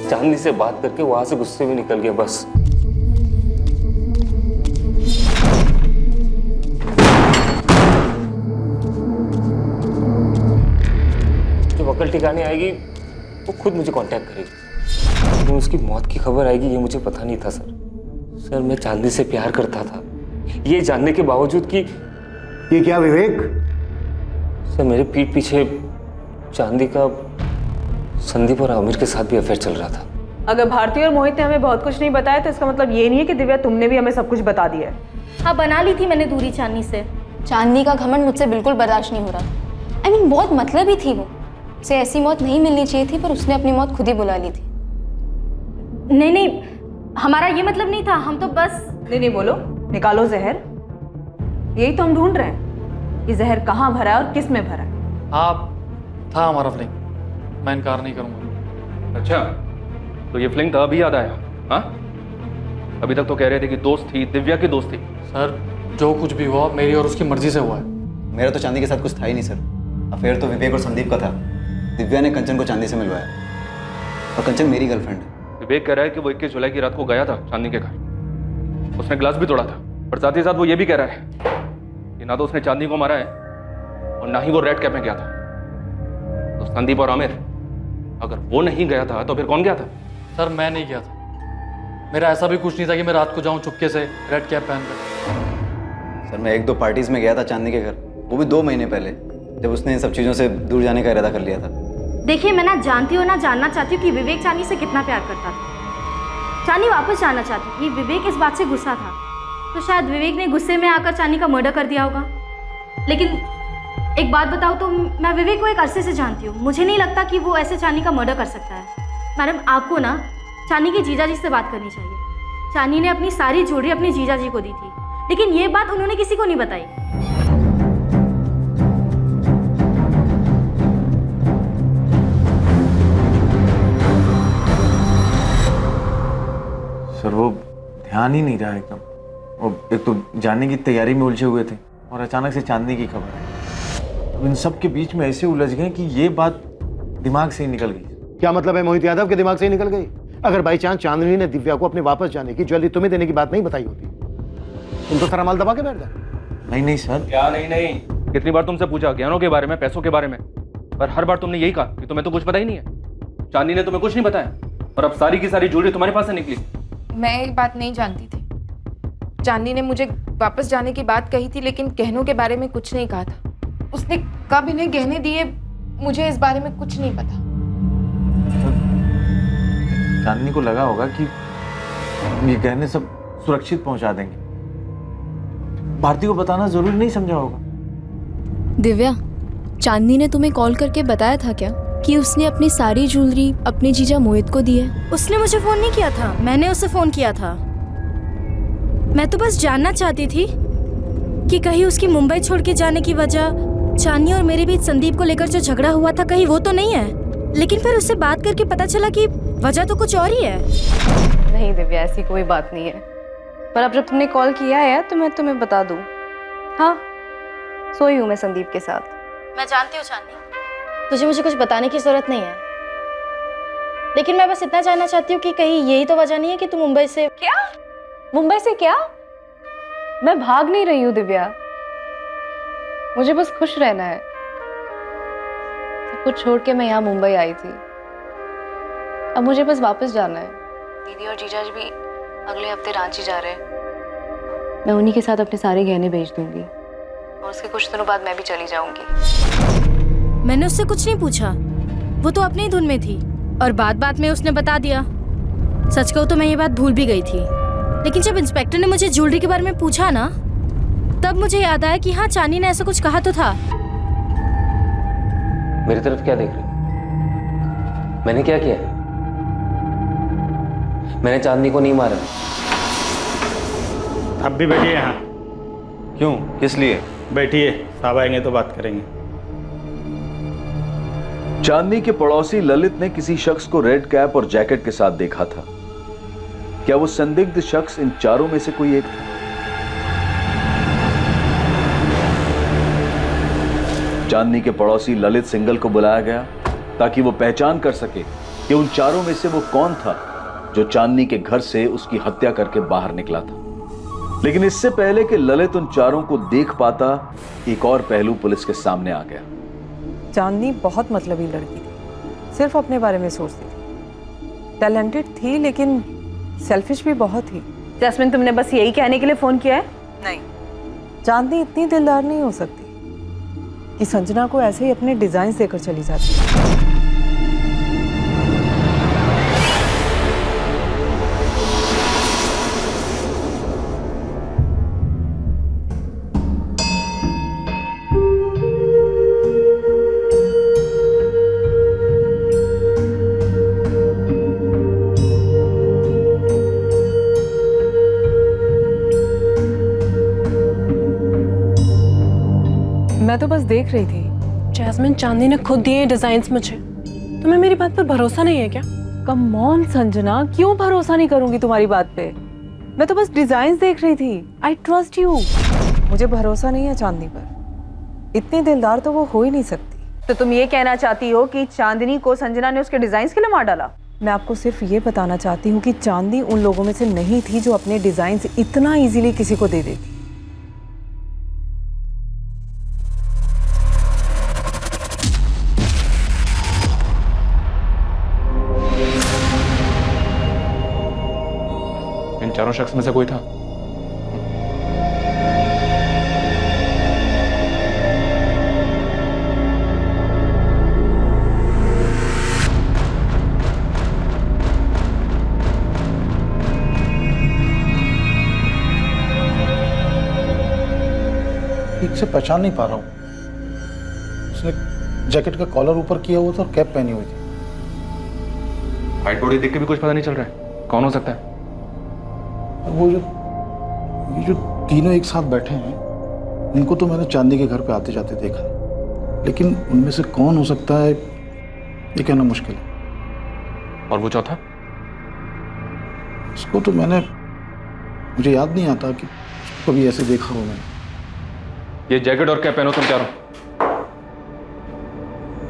चांदनी से बात करके वहां से गुस्से में निकल गया बस। जो वकल ठिकाने आएगी वो खुद मुझे कांटेक्ट करेगी। लेकिन उसकी मौत की खबर आएगी ये मुझे पता नहीं था सर। मैं चांदनी से प्यार करता था, ये जानने के बावजूद कि
ये क्या विवेक?
सर मेरे पीठ पीछे चांदी का संदीप और आमिर के साथ भी अफेयर चल रहा था।
अगर भारती और मोहित ने हमें बहुत कुछ नहीं बताया तो इसका मतलब ये नहीं है कि दिव्या तुमने भी हमें सब कुछ बता दिया है।
हाँ बना ली थी मैंने दूरी चांदनी से।
चांदनी का घमंड मुझसे बिल्कुल बर्दाश्त नहीं हो रहा। I mean, बहुत मतलबी थी वो। उसे ऐसी मौत नहीं मिलनी चाहिए थी, पर उसने अपनी मौत खुद ही बुला ली थी।
नहीं नहीं, हमारा ये मतलब नहीं था, हम तो बस।
नहीं बोलो, निकालो जहर। यही तो हम ढूंढ रहे हैं, ये जहर कहाँ भरा है और किस में भरा है।
हाँ था हमारा फ्लिंग, मैं इनकार नहीं करूंगा।
अच्छा तो ये फ्लिंग था अभी याद आया? हाँ, अभी तक तो कह रहे थे कि दोस्त थी, दिव्या की दोस्त थी।
सर जो कुछ भी हुआ मेरी और उसकी मर्जी से हुआ है।
मेरा तो चांदी के साथ कुछ था ही नहीं सर। अफेयर तो विवेक और संदीप का था। दिव्या ने कंचन को चांदी से मिलवाया, और कंचन मेरी गर्लफ्रेंड है।
विवेक कह रहा है कि वो 21 जुलाई की रात को गया था चांदनी के घर, उसने ग्लास भी तोड़ा था। और साथ ही साथ वो ये भी कह रहा है कि ना तो उसने चांदनी को मारा है और ना ही वो रेड कैप में गया था। तो संदीप और आमिर, अगर वो नहीं गया था तो फिर कौन गया था?
सर मैं नहीं गया था, मेरा ऐसा भी कुछ नहीं था कि मैं रात को जाऊं चुपके से रेड कैप पहनकर।
सर मैं 1-2 पार्टीज में गया था चांदनी के घर, वो भी 2 महीने पहले, जब उसने इन सब चीज़ों से दूर जाने का इरादा कर लिया था।
देखिए मैं ना जानती हूँ ना जानना चाहती हूँ कि विवेक चांदनी से कितना प्यार करता था। चांदनी वापस जाना चाहती थी, विवेक इस बात से गुस्सा था, तो शायद विवेक ने गुस्से में आकर चांदनी का मर्डर कर दिया होगा। लेकिन एक बात बताओ तो मैं विवेक को एक अरसे से जानती हूँ, मुझे नहीं लगता कि वो ऐसे चांदनी का मर्डर कर सकता है। मैडम आपको ना चांदनी के जीजा जी से बात करनी चाहिए। चांदनी ने अपनी सारी ज्वेलरी अपने जीजा जी को दी थी, लेकिन ये बात उन्होंने किसी को नहीं बताई।
सर वो ध्यान ही नहीं रहा एकदम। वो एक तो जाने की तैयारी में उलझे हुए थे और अचानक से चांदनी की खबर आई।
इन सब के बीच में ऐसे उलझ गए कि ये बात दिमाग से ही निकल गई।
क्या मतलब है मोहित यादव के दिमाग से ही निकल गई? अगर बाई चांस चांदनी ने दिव्या को अपने वापस जाने की ज्वेलरी तुम्हें देने की बात नहीं बताई होती, तुम तो सारा माल दबा के बैठ जाते।
नहीं सर।
क्या नहीं? कितनी बार तुमसे पूछा ज्ञानों के बारे में, पैसों के बारे में, पर हर बार तुमने यही कहा कि तुम्हें तो कुछ पता ही नहीं है। चांदनी ने तुम्हें कुछ नहीं बताया और अब सारी की सारी ज्वेलरी तुम्हारे पास से निकली।
मैं एक बात नहीं जानती थी। चांदनी ने मुझे वापस जाने की बात कही थी, लेकिन गहनों के बारे में कुछ नहीं कहा था। उसने कब इन्हें गहने दिए, मुझे इस बारे में कुछ नहीं पता।
चांदनी को लगा होगा कि ये गहने सब सुरक्षित पहुंचा देंगे। भारती को बताना जरूरी नहीं समझा होगा।
दिव्या, चांदनी ने तुम्हें कॉल करके बताया था क्या कि उसने अपनी सारी ज्वेलरी अपने जीजा मोहित को दी है?
उसने मुझे फोन नहीं किया था, मैंने उसे फोन किया था। मैं तो बस जानना चाहती थी कि कहीं उसकी मुंबई छोड़ के जाने की वजह चांदनी और मेरे बीच संदीप को लेकर जो झगड़ा हुआ था, कहीं वो तो नहीं है। लेकिन फिर उससे बात करके पता चला कि वजह तो कुछ और ही है।
नहीं दिव्या, ऐसी कोई बात नहीं है। पर अब जब तुमने कॉल किया है तो मैं तुम्हें बता दूं। हाँ, सोई हूँ मैं संदीप के साथ।
मैं जानती हूँ चांदनी, तुझे मुझे कुछ बताने की जरूरत नहीं है, लेकिन मैं बस इतना जानना चाहती हूँ कि कहीं यही तो वजह नहीं है कि तू मुंबई से।
क्या? मुंबई से क्या? मैं भाग नहीं रही हूँ दिव्या, मुझे बस खुश रहना है। सब कुछ छोड़ के मैं यहाँ मुंबई आई थी, अब मुझे बस वापस जाना है। दीदी और जीजा भी अगले हफ्ते रांची जा रहे हैं। मैं उन्हीं के साथ अपने सारे गहने भेज दूंगी और उसके कुछ दिनों बाद मैं भी चली जाऊंगी।
मैंने उससे कुछ नहीं पूछा, वो तो अपनी ही धुन में थी और बात में उसने बता दिया। सच कहूं तो मैं ये बात भूल भी गई थी, लेकिन जब इंस्पेक्टर ने मुझे ज्वेलरी के बारे में पूछा ना, तब मुझे याद आया कि हाँ, चांदनी ने ऐसा कुछ कहा तो था।
मेरी तरफ क्या देख रही? मैंने क्या किया? मैंने चांदनी को नहीं मारा।
आप भी बैठिए यहाँ।
क्यों? किस लिए?
बैठिए, साहब आएंगे तो बात करेंगे।
चांदनी के पड़ोसी ललित ने किसी शख्स को रेड कैप और जैकेट के साथ देखा था। क्या वो संदिग्ध शख्स इन चारों में से कोई एक था? चांदनी के पड़ोसी ललित सिंगल को बुलाया गया ताकि वो पहचान कर सके कि उन चारों में से वो कौन था जो चांदनी के घर से उसकी हत्या करके बाहर निकला था। लेकिन इससे पहले कि ललित उन चारों को देख पाता, एक और पहलू पुलिस के सामने आ गया।
चांदनी बहुत मतलबी लड़की थी, सिर्फ अपने बारे में सोचती थी। टैलेंटेड थी लेकिन सेल्फिश भी बहुत थी। जैस्मिन, तुमने बस यही कहने के लिए फोन किया है? नहीं, चांदनी इतनी दिलदार नहीं हो सकती कि संजना को ऐसे ही अपने डिजाइन देकर चली जाती। मैं तो बस देख रही थी।
जैस्मिन, चांदनी ने खुद दिए डिजाइन्स मुझे। तुम्हें मेरी बात पर भरोसा नहीं है क्या?
कम ऑन संजना, क्यों भरोसा नहीं करूंगी तुम्हारी बात पे? मैं तो बस डिजाइन्स देख रही थी। I trust you. मुझे भरोसा नहीं है चांदनी पर। इतनी दिलदार तो वो हो ही नहीं सकती। तो तुम ये कहना चाहती हो कि चांदनी को संजना ने उसके डिजाइन्स के लिए मार डाला? मैं आपको सिर्फ ये बताना चाहती हूँ कि चांदनी उन लोगों में से नहीं थी जो अपने डिजाइन्स इतना इजीली किसी को दे देती।
चारों शख्स में से कोई था?
ठीक से पहचान नहीं पा रहा हूँ। उसने जैकेट का कॉलर ऊपर किया हुआ था और कैप पहनी हुई थी।
हाइट बॉडी देख के भी कुछ पता नहीं चल रहा है कौन हो सकता है।
वो ये जो तीनों एक साथ बैठे हैं, उनको तो मैंने चांदनी के घर पे आते जाते देखा, लेकिन उनमें से कौन हो सकता है ये कहना मुश्किल है।
और वो चौथा?
उसको तो मुझे याद नहीं आता कि कभी ऐसे देखा हो मैंने।
ये जैकेट और कैप पहनो तुम चारों।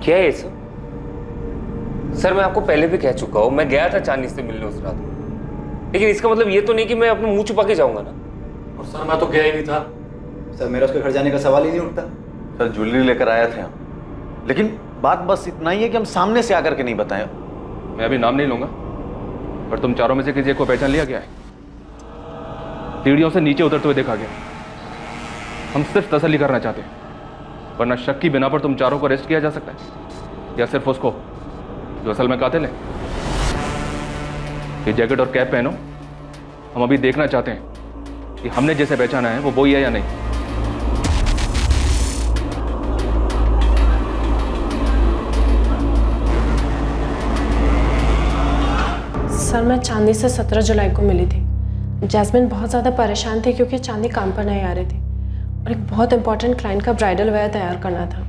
क्या है ये सब? सर मैं आपको पहले भी कह चुका हूँ, मैं गया था चांदनी से मिलने उस रात, लेकिन इसका मतलब ये तो नहीं कि मैं अपना मुंह छुपा के जाऊंगा ना।
और सर मैं तो गया ही नहीं था सर, मेरा उसके घर जाने का सवाल ही नहीं उठता। सर ज्वेलरी लेकर आया थे हम, लेकिन बात बस इतना ही है कि हम सामने से आकर के नहीं बताया।
मैं अभी नाम नहीं लूंगा, पर तुम चारों में से किसी को पहचान लिया गया है? सीढ़ियों से नीचे उतरते हुए देखा गया। हम सिर्फ तसल्ली करना चाहते हैं, वरना शक की बिना पर तुम चारों को अरेस्ट किया जा सकता है, या सिर्फ उसको जो असल में कातिल है। ये जैकेट और कैप पहनो, हम अभी देखना चाहते हैं कि हमने जैसे पहचाना है वो वही है या नहीं।
सर मैं चांदनी से 17 जुलाई को मिली थी। जैस्मिन बहुत ज़्यादा परेशान थी क्योंकि चांदनी काम पर नहीं आ रही थी और एक बहुत इंपॉर्टेंट क्लाइंट का ब्राइडल वेयर तैयार करना था।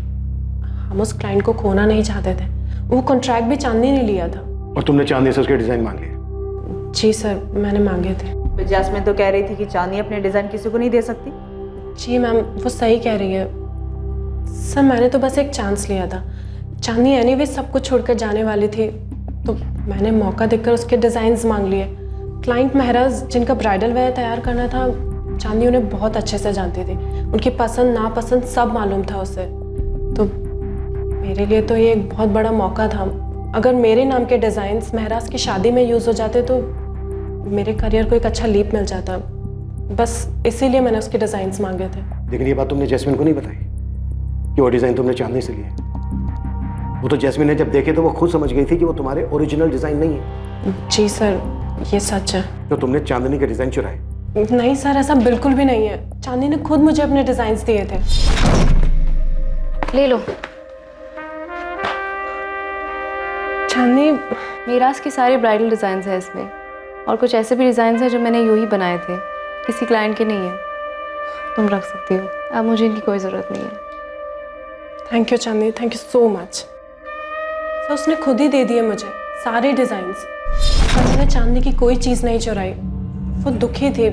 हम उस क्लाइंट को खोना नहीं चाहते थे। वो कॉन्ट्रैक्ट भी चांदनी ने लिया था।
और तुमने चांदनी से उसके डिज़ाइन मांग लिए?
जी सर, मैंने मांगे थे।
जैस्मिन तो कह रही थी कि चांदनी अपने डिज़ाइन किसी को नहीं दे सकती।
जी मैम, वो सही कह रही है। सर मैंने तो बस एक चांस लिया था। चांदनी एनीवे सब कुछ छोड़कर जाने वाली थी, तो मैंने मौका देखकर उसके डिज़ाइंस मांग लिए। क्लाइंट महराज जिनका ब्राइडल वेयर तैयार करना था, चांदनी उन्हें बहुत अच्छे से जानती थी। उनकी पसंद नापसंद सब मालूम था उसे। तो मेरे लिए तो ये एक बहुत बड़ा मौका था। अगर मेरे नाम के डिज़ाइंस महराज की शादी में यूज़ हो जाते तो मेरे करियर को एक अच्छा लीप मिल जाता। बस इसीलिए मैंने उसके डिज़ाइंस मांगे थे।
लेकिन ये बात तुमने जैस्मिन को नहीं बताई कि वो डिज़ाइन तुमने चांदनी से लिए? वो तो जैस्मिन ने जब देखे तो वो खुद समझ गई थी कि वो तुम्हारे ओरिजिनल डिज़ाइन नहीं है।
जी सर, ये सच है।
तो तुमने चांदनी के डिज़ाइन चुराए?
नहीं सर, ऐसा बिल्कुल भी नहीं है। चांदनी ने खुद मुझे अपने डिज़ाइंस दिए थे।
ले लो।
चांदनी,
मीराज के सारे ब्राइडल डिज़ाइंस हैं इसमें, और कुछ ऐसे भी डिज़ाइंस हैं जो मैंने यूं ही बनाए थे, किसी क्लाइंट के नहीं है। तुम रख सकती हो, अब मुझे इनकी कोई ज़रूरत नहीं है।
Thank you Chandni, thank you so much. Sir उसने खुद ही दे दिए मुझे सारे डिज़ाइंस, और मैंने चांदनी की कोई चीज़ नहीं चुराई। वो दुखी थी,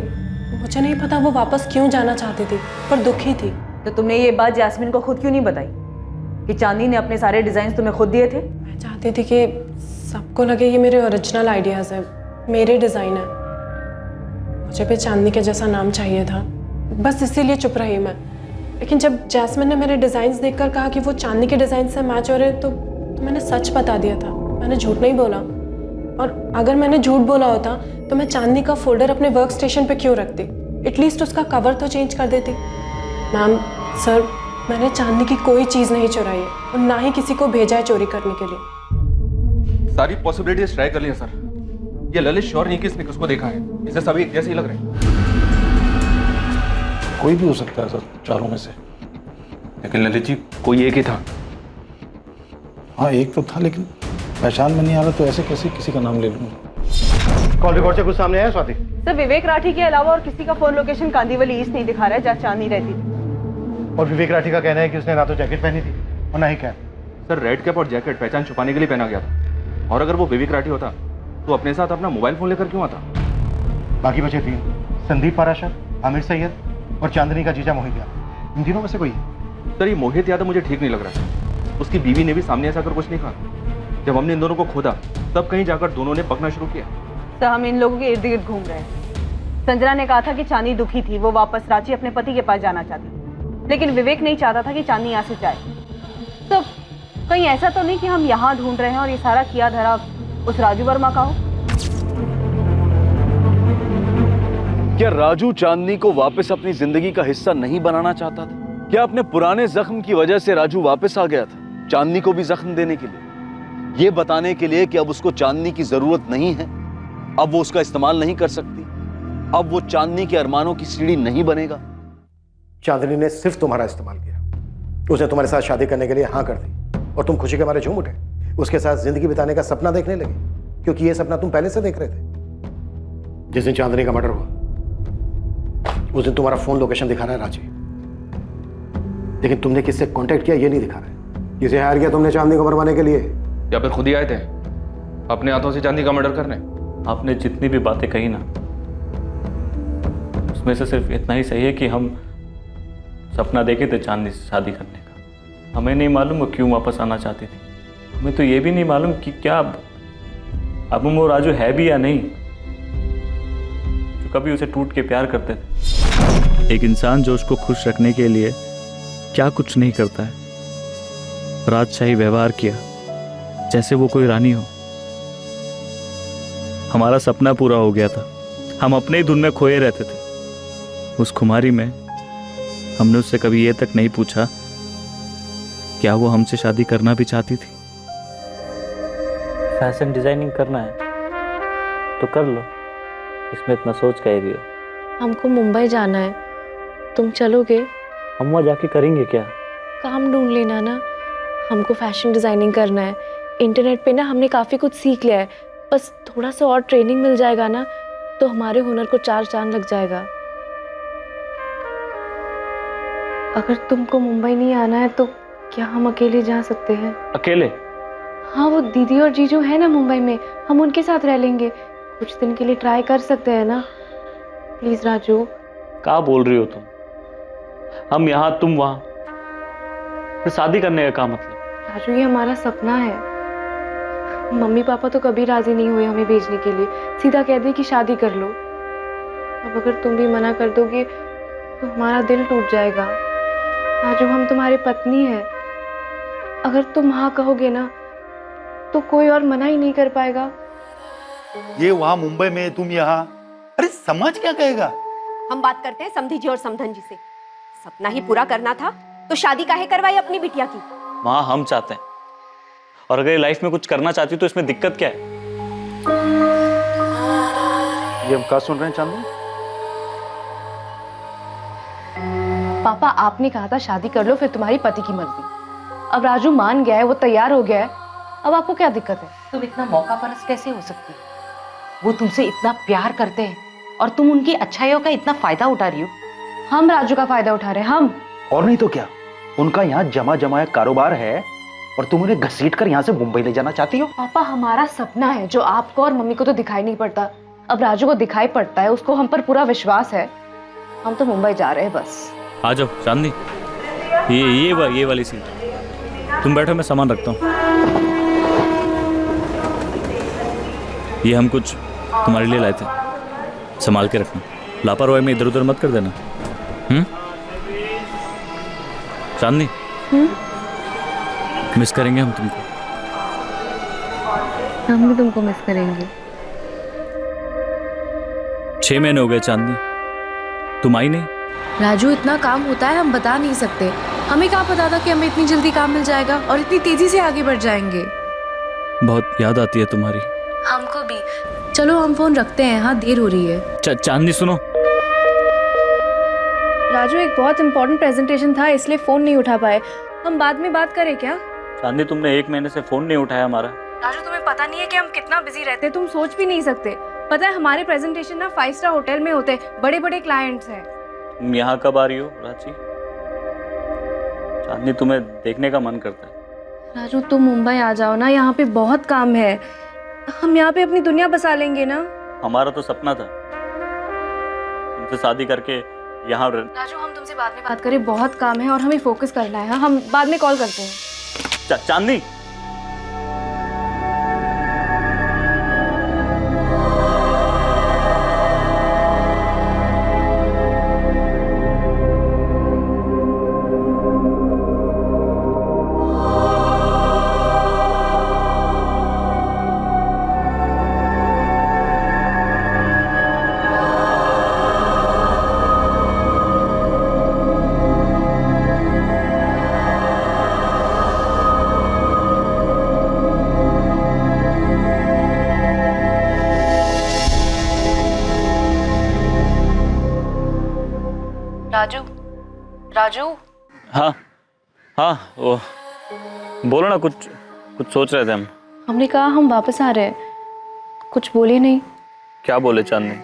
मुझे नहीं पता वो वापस क्यों जाना चाहती थी, पर दुखी थी।
तो तुमने ये बात जैस्मिन को खुद क्यों नहीं बताई कि चांदनी ने अपने सारे डिज़ाइंस तुम्हें खुद दिए थे?
मैं चाहती थी कि सबको लगे ये मेरे ओरिजिनल आइडियाज़ है, मेरे डिज़ाइन है। मुझे भी चांदनी के जैसा नाम चाहिए था, बस इसीलिए चुप रही मैं। लेकिन जब जैस्मिन ने मेरे डिज़ाइंस देखकर कहा कि वो चांदनी के डिज़ाइन से मैच हो रहे, तो मैंने सच बता दिया था। मैंने झूठ नहीं बोला, और अगर मैंने झूठ बोला होता तो मैं चांदनी का फोल्डर अपने वर्क स्टेशन पर क्यों रखती? एटलीस्ट उसका कवर तो चेंज कर देती। मैम, सर, मैंने चांदनी की कोई चीज़ नहीं चुराई है और ना ही किसी को भेजा है चोरी करने के लिए।
सारी पॉसिबिलिटीज ट्राई कर लिया सर। ये ललित श्योर नहीं कि इसने किसको देखा है, इसे सभी एक जैसे ही लग रहे हैं।
कोई भी हो सकता है सर, चारों में से।
लेकिन ललित जी, कोई एक ही था।
हाँ एक तो था, लेकिन पहचान में नहीं आ रहा, तो ऐसे कैसे किसी का नाम ले लूँगा? कॉल रिकॉर्ड से कुछ सामने आया स्वाति?
सर विवेक राठी के अलावा और किसी का फोन लोकेशन कांदीवली ईस्ट नहीं दिखा रहा है जहाँ चांदनी रहती थी।
और विवेक राठी का कहना है कि उसने ना तो जैकेट पहनी थी और ना ही कैप।
सर रेड कैप और जैकेट पहचान छुपाने के लिए पहना गया था, और अगर वो विवेक राठी होता तो अपने साथ अपना मोबाइल फोन लेकर क्यों आता?
बाकी बचे तीन, संदीप पाराशर, आमिर सैयद और चांदनी का जीजा मोहित यादव। इन तीनों में से कोई है?
सर ये मोहित यादव मुझे ठीक नहीं लग रहा है। उसकी बीवी ने भी सामने ऐसा कर कुछ नहीं कहा। जब हमने इन दोनों को खोदा तब कहीं जाकर दोनों ने पकना शुरू किया।
सर हम इन लोगों के इर्द गिर्द घूम रहे हैं। संजना ने कहा था कि चांदनी दुखी थी, वो वापस रांची अपने पति के पास जाना चाहती, लेकिन विवेक नहीं चाहता था कि चांदनी यहाँ से जाए। तो कहीं ऐसा तो नहीं कि हम यहाँ ढूंढ रहे हैं और ये सारा किया धरा उस राजू वर्मा का हो?
क्या राजू चांदनी को वापस अपनी जिंदगी का हिस्सा नहीं बनाना चाहता था? क्या अपने पुराने जख्म की वजह से राजू वापस आ गया था चांदनी को भी जख्म देने के लिए, ये बताने के लिए कि अब उसको चांदनी की जरूरत नहीं है, अब वो उसका इस्तेमाल नहीं कर सकती, अब वो चांदनी के अरमानों की सीढ़ी नहीं बनेगा?
चांदनी ने सिर्फ तुम्हारा इस्तेमाल किया। उसने तुम्हारे साथ शादी करने के लिए हाँ कर दी और तुम खुशी के मारे झूम उठे, उसके साथ जिंदगी बिताने का सपना देखने लगे, क्योंकि ये सपना तुम पहले से देख रहे थे। जिस दिन चांदनी का मर्डर हुआ उस दिन तुम्हारा फोन लोकेशन दिखा रहा है रांची, लेकिन तुमने किससे कांटेक्ट किया ये नहीं दिखा रहा है। किसे हायर किया तुमने चांदनी को मरवाने के लिए?
या फिर खुद ही आए थे अपने हाथों से चांदनी का मर्डर करने?
आपने जितनी भी बातें कही ना, उसमें से सिर्फ इतना ही सही है कि हम सपना देखे थे चांदनी से शादी करने का, हमें नहीं मालूम वो क्यों वापस आना चाहती थी। हमें तो ये भी नहीं मालूम कि क्या अब वो राजू है भी या नहीं, जो कभी उसे टूट के प्यार करते थे। एक इंसान जो उसको खुश रखने के लिए क्या कुछ नहीं करता है, राजशाही व्यवहार किया जैसे वो कोई रानी हो। हमारा सपना पूरा हो गया था, हम अपने ही धुन में खोए रहते थे। उस खुमारी में हमने उससे कभी ये तक नहीं पूछा क्या वो हमसे शादी करना भी चाहती थी। फैशन डिजाइनिंग करना है तो कर लो, इसमें इतना सोच कह रही हो।
हमको मुंबई जाना है, तुम चलोगे?
हम वहाँ जाके करेंगे क्या?
काम ढूंढ लेना ना। हमको फैशन डिजाइनिंग करना है। इंटरनेट पे ना हमने काफ़ी कुछ सीख लिया है, बस थोड़ा सा और ट्रेनिंग मिल जाएगा ना तो हमारे हुनर को 4 चांद लग जाएगा। अगर तुमको मुंबई नहीं आना है तो क्या हम अकेले जा सकते हैं?
अकेले?
हाँ, वो दीदी और जीजू है ना मुंबई में, हम उनके साथ रह लेंगे। कुछ दिन के लिए ट्राई कर सकते हैं ना? प्लीज राजू।
क्या बोल रही हो तुम? हम यहाँ तुम वहाँ, फिर शादी करने का क्या मतलब?
राजू, ये हमारा सपना है। मम्मी पापा तो कभी राजी नहीं हुए हमें भेजने के लिए, सीधा कह दे कि शादी कर लो। अब अगर तुम भी मना कर दोगे तो हमारा दिल टूट जाएगा। राजू, हम तुम्हारी पत्नी है, अगर तुम हाँ कहोगे ना तो कोई और मना ही नहीं कर पाएगा।
ये वहां मुंबई में, तुम यहाँ, अरे समाज क्या कहेगा?
हम बात करते हैं समधी जी और समधन जी से। सपना ही पूरा करना था तो शादी काहे करवाई अपनी बिटिया की?
माँ, हम चाहते हैं, और अगर लाइफ में कुछ करना चाहती हो तो इसमें दिक्कत क्या है?
ये हम क्या सुन रहे हैं चांदनी?
पापा, आपने कहा था शादी कर लो, फिर तुम्हारी पति की मर्जी। अब राजू मान गया है, वो तैयार हो गया है, अब आपको क्या दिक्कत है?
तुम इतना मौका परस्त कैसे हो सकती हो? वो तुमसे इतना प्यार करते हैं और तुम उनकी अच्छाइयों का इतना फायदा उठा रही हो।
हम राजू का फायदा उठा रहे हैं, हम।
और नहीं तो क्या, उनका यहाँ जमा जमाया कारोबार है और तुम उन्हें घसीट कर यहाँ से मुंबई ले जाना चाहती हो।
पापा, हमारा सपना है जो आपको और मम्मी को तो दिखाई नहीं पड़ता, अब राजू को दिखाई पड़ता है। उसको हम पर पूरा विश्वास है। हम तो मुंबई जा रहे हैं बस।
आ जाओ चांदनी, ये वाली सीट तुम बैठो, मैं सामान रखता हूँ। ये हम कुछ तुम्हारे लिए लाए थे, संभाल के रखना, लापरवाही में इधर उधर मत कर देना। चांदनी, मिस करेंगे हम तुमको।
हम भी तुमको मिस करेंगे।
6 महीने हो गए चांदनी, तुम आई नहीं।
राजू, इतना काम होता है, हम बता नहीं सकते। हमें क्या पता था कि हमें इतनी जल्दी काम मिल जाएगा और इतनी तेजी से आगे बढ़ जाएंगे।
बहुत याद आती है तुम्हारी।
हमको भी। चलो हम फोन रखते हैं, हाँ देर हो रही है।
चांदनी सुनो।
राजू, एक बहुत इंपॉर्टेंट प्रेजेंटेशन था इसलिए फोन नहीं उठा पाए। हम बाद में बात करें क्या?
चांदनी, तुमने 1 महीने से फोन नहीं उठाया हमारा।
राजू, तुम्हें पता नहीं है कि हम कितना बिजी रहते हैं, तुम सोच भी नहीं सकते। पता है, हमारे प्रेजेंटेशन ना 5 स्टार होटल में होते हैं, बड़े बड़े क्लाइंट्स हैं।
तुम यहाँ कब आ रही हो रांची? चांदनी, तुम्हें देखने का मन करता है।
राजू, तुम मुंबई आ जाओ ना, यहाँ पे बहुत काम है। हम यहाँ पे अपनी दुनिया बसा लेंगे ना।
हमारा तो सपना था तुमसे शादी करके यहाँ।
राजू, हम तुमसे बाद में बात करें, बहुत काम है और हमें फोकस करना है। हम बाद में कॉल करते हैं।
चांदनी,
राजू, राजू।
हाँ, वो बोलो ना, कुछ सोच रहे थे हम।
हमने कहा हम वापस आ रहे हैं, कुछ बोले नहीं।
क्या बोले चांदनी?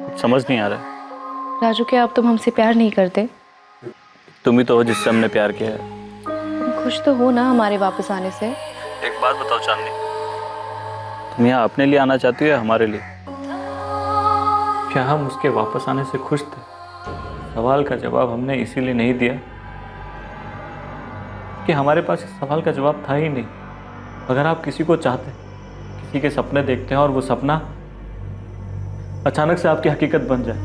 कुछ समझ नहीं आ रहा।
राजू, क्या अब तुम हमसे प्यार नहीं करते?
तुम ही तो हो जिससे हमने प्यार किया है।
तुम खुश तो हो ना हमारे वापस आने से?
एक बात बताओ चांदनी, तुम यहाँ अपने लिए आना चाहती हो या हमारे लिए? क्या हम उसके वापस आने से खुश थे? सवाल का जवाब हमने इसीलिए नहीं दिया कि हमारे पास इस सवाल का जवाब था ही नहीं। अगर आप किसी को चाहते, किसी के सपने देखते हैं और वो सपना अचानक से आपकी हकीकत बन जाए,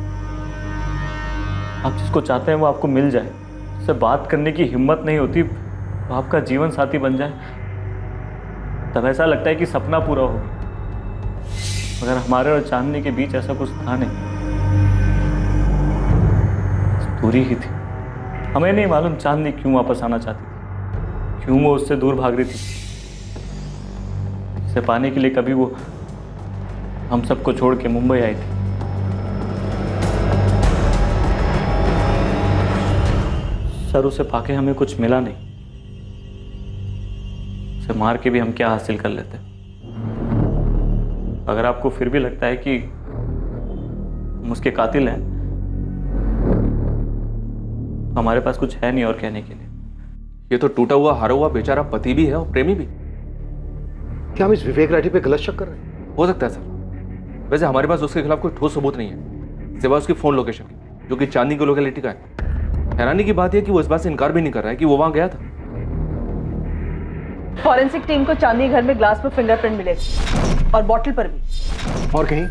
आप जिसको चाहते हैं वो आपको मिल जाए, उससे बात करने की हिम्मत नहीं होती, वो आपका जीवन साथी बन जाए, तब ऐसा लगता है कि सपना पूरा हो गया। मगर हमारे और चांदनी के बीच ऐसा कुछ था नहीं, दूरी ही थी। हमें नहीं मालूम चांदनी क्यों वापस आना चाहती थी, क्यों वो उससे दूर भाग रही थी। इसे पाने के लिए कभी वो हम सबको छोड़ के मुंबई आई थी। सर, उसे पाके हमें कुछ मिला नहीं, उसे मार के भी हम क्या हासिल कर लेते। अगर आपको फिर भी लगता है कि हम उसके कातिल हैं, हमारे पास कुछ है नहीं और कहने के लिए।
ये तो टूटा हुआ हारा हुआ बेचारा पति भी है और प्रेमी भी।
क्या हम इस विवेक राठी पे गलत शक कर रहे हैं?
हो सकता है सर। वैसे हमारे पास उसके खिलाफ कोई ठोस सबूत नहीं है सिवाय उसकी फोन लोकेशन की, जो कि चांदनी की लोकेलिटी का है। हैरानी की बात यह कि वो इस बात से इनकार भी नहीं कर रहा है कि वो वहां गया था।
फॉरेंसिक टीम को चांदनी घर में ग्लास पर फिंगरप्रिंट मिले और बॉटल पर भी।
और कहीं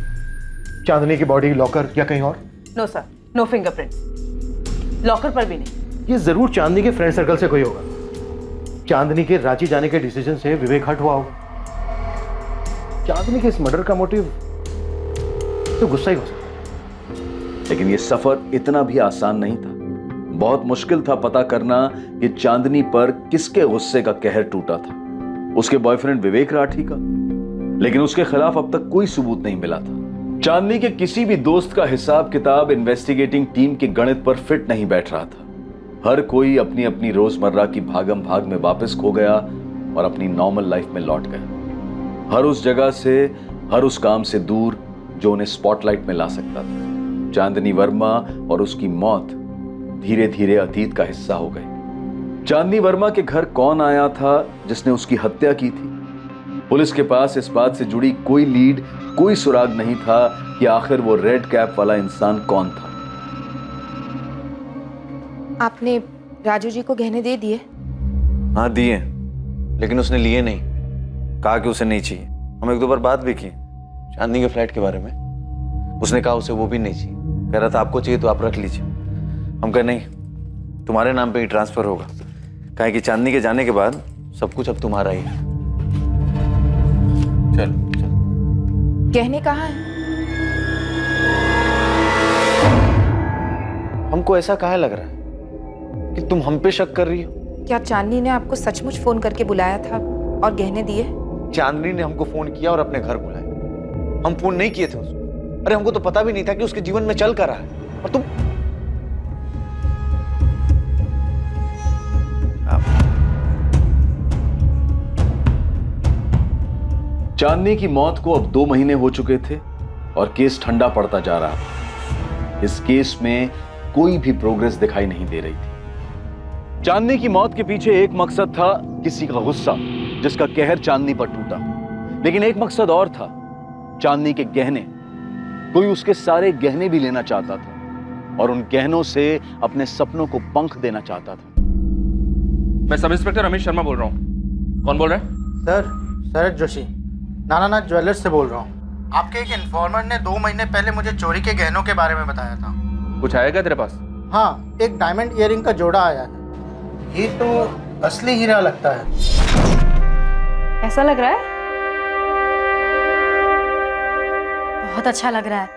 चांदनी की बॉडी, लॉकर या कहीं और?
No sir, no fingerprints, locker पर भी नहीं।
ये जरूर चांदनी के फ्रेंड सर्कल से कोई होगा। चांदनी के रांची जाने के डिसीजन से विवेक हट हुआ होगा। चांदनी के इस मर्डर का मोटिव तो गुस्सा ही हो सकता।
लेकिन ये सफर इतना भी आसान नहीं था। बहुत मुश्किल था पता करना कि चांदनी पर किसके गुस्से का कहर टूटा था, उसके बॉयफ्रेंड विवेक राठी का। लेकिन उसके खिलाफ अब तक कोई सबूत नहीं मिला था। चांदनी के किसी भी दोस्त का हिसाब किताब इन्वेस्टिगेटिंग टीम के गणित पर फिट नहीं बैठ रहा था। हर कोई अपनी अपनी रोजमर्रा की भागम भाग में वापस खो गया और अपनी नॉर्मल लाइफ में लौट गया, हर उस जगह से, हर उस काम से दूर जो उन्हें स्पॉटलाइट में ला सकता था। चांदनी वर्मा और उसकी मौत धीरे धीरे अतीत का हिस्सा हो गई। चांदनी वर्मा के घर कौन आया था जिसने उसकी हत्या की थी? पुलिस के पास इस बात से जुड़ी कोई लीड, कोई सुराग नहीं था कि आखिर वो रेड कैप वाला इंसान कौन था।
आपने राजू जी को गहने दे दिए?
हाँ दिए, लेकिन उसने लिए नहीं, कहा कि उसे नहीं चाहिए। हम एक दो बार बात भी की चांदनी के फ्लैट के बारे में, उसने कहा उसे वो भी नहीं चाहिए। कह रहा था आपको चाहिए तो आप रख लीजिए। हम कहे नहीं, तुम्हारे नाम पे ही ट्रांसफर होगा, कहे कि चांदनी के जाने के बाद सब कुछ अब तुम्हारा ही है। चल चल।
गहने कहाँ हैं?
हमको ऐसा काहे लग रहा है कि तुम हम पे शक कर रही हो?
क्या चांदनी ने आपको सचमुच फोन करके बुलाया था और गहने दिए?
चांदनी ने हमको फोन किया और अपने घर बुलाया, हम फोन नहीं किए थे उसको। अरे हमको तो पता भी नहीं था कि उसके जीवन में चल कर रहा है। और तुम
चांदनी की मौत को अब 2 महीने हो चुके थे और केस ठंडा पड़ता जा रहा था। इस केस में कोई भी प्रोग्रेस दिखाई नहीं दे रही थी। चांदनी की मौत के पीछे एक मकसद था, किसी का गुस्सा जिसका कहर चांदनी पर टूटा। लेकिन एक मकसद और था, चांदनी के गहने। कोई उसके सारे गहने भी लेना चाहता था और उन गहनों से अपने सपनों को पंख देना चाहता था।
मैं सब इंस्पेक्टर रमेश शर्मा बोल रहा हूँ। कौन बोल रहा है?
सर, शरद जोशी, नानानाथ ज्वेलर्स से बोल रहा हूँ। आपके एक इन्फॉर्मर ने 2 महीने पहले मुझे चोरी के गहनों के बारे में बताया था।
कुछ आया क्या तेरे पास?
हाँ, एक डायमंड ईयरिंग का जोड़ा आया है। ये तो असली हीरा लगता है।
ऐसा लग रहा है? बहुत अच्छा लग रहा है,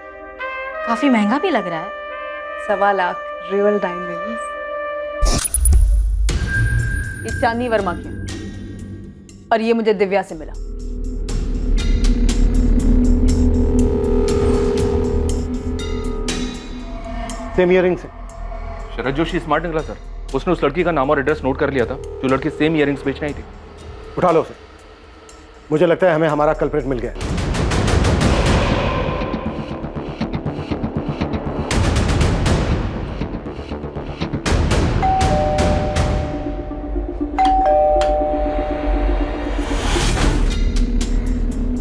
काफी महंगा भी लग रहा है।
1.25 लाख रियल डायमंड्स। ये चांदनी वर्मा की और ये मुझे दिव्या से मिला।
सेम ईयरिंग से।
शरद जोशी स्मार्ट निकला सर। उसने उस लड़की का नाम और एड्रेस नोट कर लिया था जो लड़की सेम ईयरिंग्स बेचने आई थी।
उठा लो उसे। मुझे लगता है हमें हमारा कल्प्रिट मिल गया।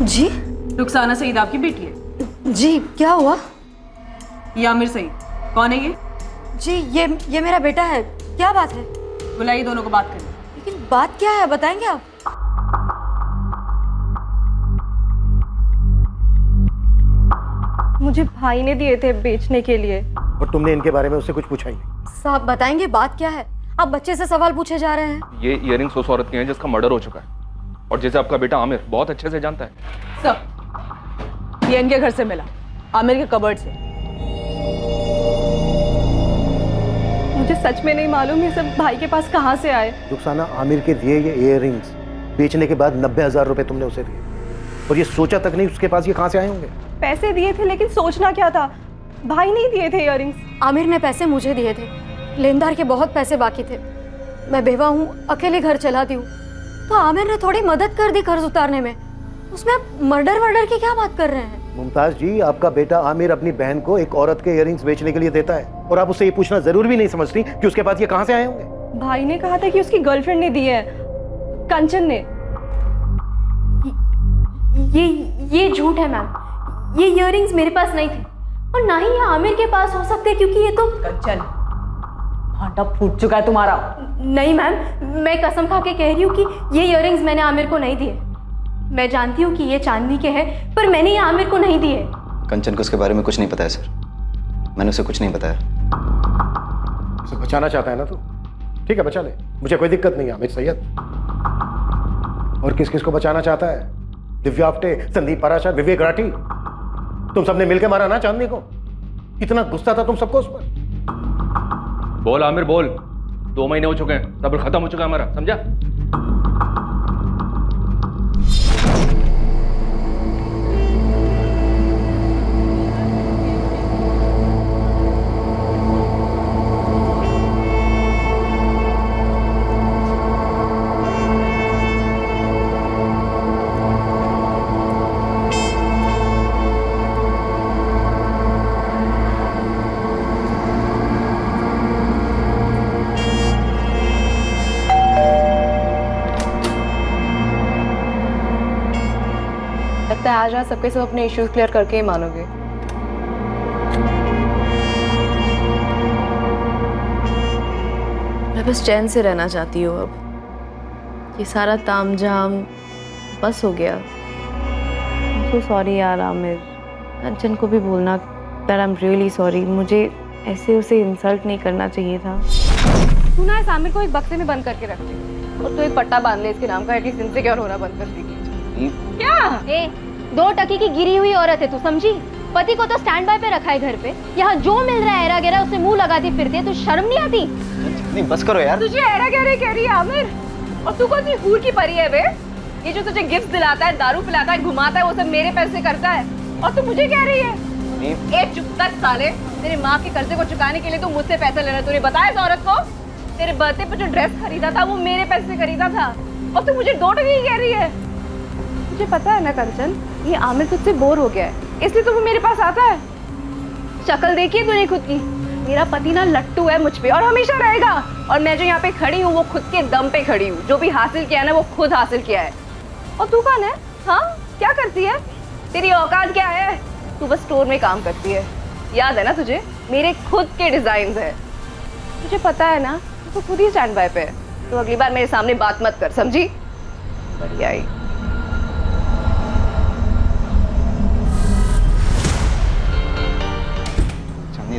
जी?
रुखसाना सईद आपकी बेटी है?
जी, क्या हुआ?
ये आमिर सईद। कौन है ये?
जी, ये मेरा बेटा है। क्या बात है?
बुलाइए दोनों को बात करनी।
लेकिन
बात क्या है बताएंगे आप?
मुझे भाई ने दिए थे बेचने के लिए।
और तुमने इनके बारे में उससे कुछ पूछा ही नहीं?
साहब बताएंगे बात क्या है? आप बच्चे से सवाल पूछे जा रहे हैं।
ये इयररिंग्स उस औरत के हैं जिसका मर्डर हो चुका है, और जैसे आपका बेटा आमिर बहुत अच्छे से जानता है।
सब ये इनके घर से मिला, आमिर के कबर्ड से। मुझे सच में नहीं मालूम ये सब भाई के पास कहाँ से आए।
रुखसाना, आमिर के दिए ये इयररिंग्स बेचने के बाद 90,000 रुपए तुमने उसे दिए, और ये सोचा तक नहीं उसके पास ये कहाँ से आए होंगे?
पैसे दिए थे, लेकिन सोचना क्या था, भाई नहीं दिए थे इयररिंग्स।
आमिर ने पैसे मुझे दिए थे, लेनदार के बहुत पैसे बाकी थे। मैं बेवा हूँ, अकेले घर चलाती हूँ, तो आमिर ने थोड़ी मदद कर दी कर्ज उतारने में। उसमें आप मर्डर की क्या बात कर रहे हैं?
मुमताज जी, आपका बेटा आमिर अपनी बहन को एक औरत के इयररिंग्स बेचने के लिए देता है, और आप उससे ये पूछना जरूर भी नहीं समझती कि उसके पास ये कहाँ से आए होंगे?
भाई ने कहा था कि उसकी गर्लफ्रेंड ने दिए हैं, कंचन ने।
ये झूठ है मैम। ये इयररिंग्स मेरे पास नहीं थे, और ना ही ये आमिर के पास हो सकते, क्योंकि ये तो
कंचन भांटा फूट चुका है तुम्हारा।
नहीं मैम, मैं कसम खा के कह रही हूँ कि ये इयररिंग्स मैंने आमिर को नहीं दिए। मैं जानती हूँ कि ये चांदनी के हैं, पर मैंने ये आमिर को नहीं दिए।
कंचन को उसके बारे में कुछ नहीं पता है सर, मैंने उसे कुछ नहीं बताया।
उसे बचाना चाहता है ना तू? ठीक है, बचा ले, मुझे कोई दिक्कत नहीं है आमिर सैयद। और किस किस को बचाना चाहता है? दिव्या आप्टे, संदीप पराशर, विवेक राठी, तुम सबने मिलकर मारा ना चांदनी को। इतना गुस्सा था तुम सबको उस पर।
बोल आमिर बोल, 2 महीने हो चुके हैं, सब्र खत्म हो चुका है हमारा, समझा?
लगता है आज रात सबके सब अपने इश्यूज क्लियर करके ही मानोगे। मैं बस चैन से रहना चाहती हूँ अब। ये सारा तामझाम बस हो गया। सो सॉरी यार आमिर, कंचन को भी बोलना that I am really sorry. मुझे ऐसे उसे इंसल्ट नहीं करना चाहिए था। तू ना इस आमिर को एक बक्से में बंद करके रख दे, और तू एक पट्टा बांध ले इसके नाम का, एटलीस्ट इनसिक्योर होना बंद कर देगी। क्या?
2 टके की गिरी हुई औरत है, तू समझी? पति को तो स्टैंड बाय पे रखा है घर पे, यहाँ जो मिल रहा है एरा गेरा उसे मुंह लगाती फिरती है। तू शर्म नहीं आती?
नहीं बस करो यार।
तुझे एरा गेरा कह रही है आमिर? और तू कौन सी हूर की परी है बे? ये जो तुझे गिफ्ट दिलाता है, दारू पिलाता है, घुमाता है, वो सब मेरे पैसे करता है, और तू मुझे कह रही है? ए चुप कर साले, तेरे माँ के कर्जे को चुकाने के लिए तू मुझसे पैसे ले रहा है। तूने बताया इस औरत को? तेरे बर्थडे पे जो ड्रेस खरीदा था वो मेरे पैसे से खरीदा था, और तू मुझे 2 टके की कह रही है। मुझे पता है ना कंचन, ये आमिर तुझसे बोर हो गया है, इसलिए तो वो मेरे पास आता है। शक्ल देखी है तूने खुद की? मेरा पति ना लट्टू है मुझ पे, और हमेशा रहेगा। और मैं जो यहाँ पे खड़ी हूँ वो खुद के दम पे खड़ी हूँ। जो भी हासिल किया है ना वो खुद हासिल किया है। और तू कौन है? हाँ, क्या करती है? तेरी औकात क्या है? तू बस स्टोर में काम करती है, याद है ना तुझे? मेरे खुद के डिजाइन है। मुझे पता है ना, तू खुद ही स्टैंड बाय पे है, तो अगली बार मेरे सामने बात मत कर, समझी? बढ़िया ही।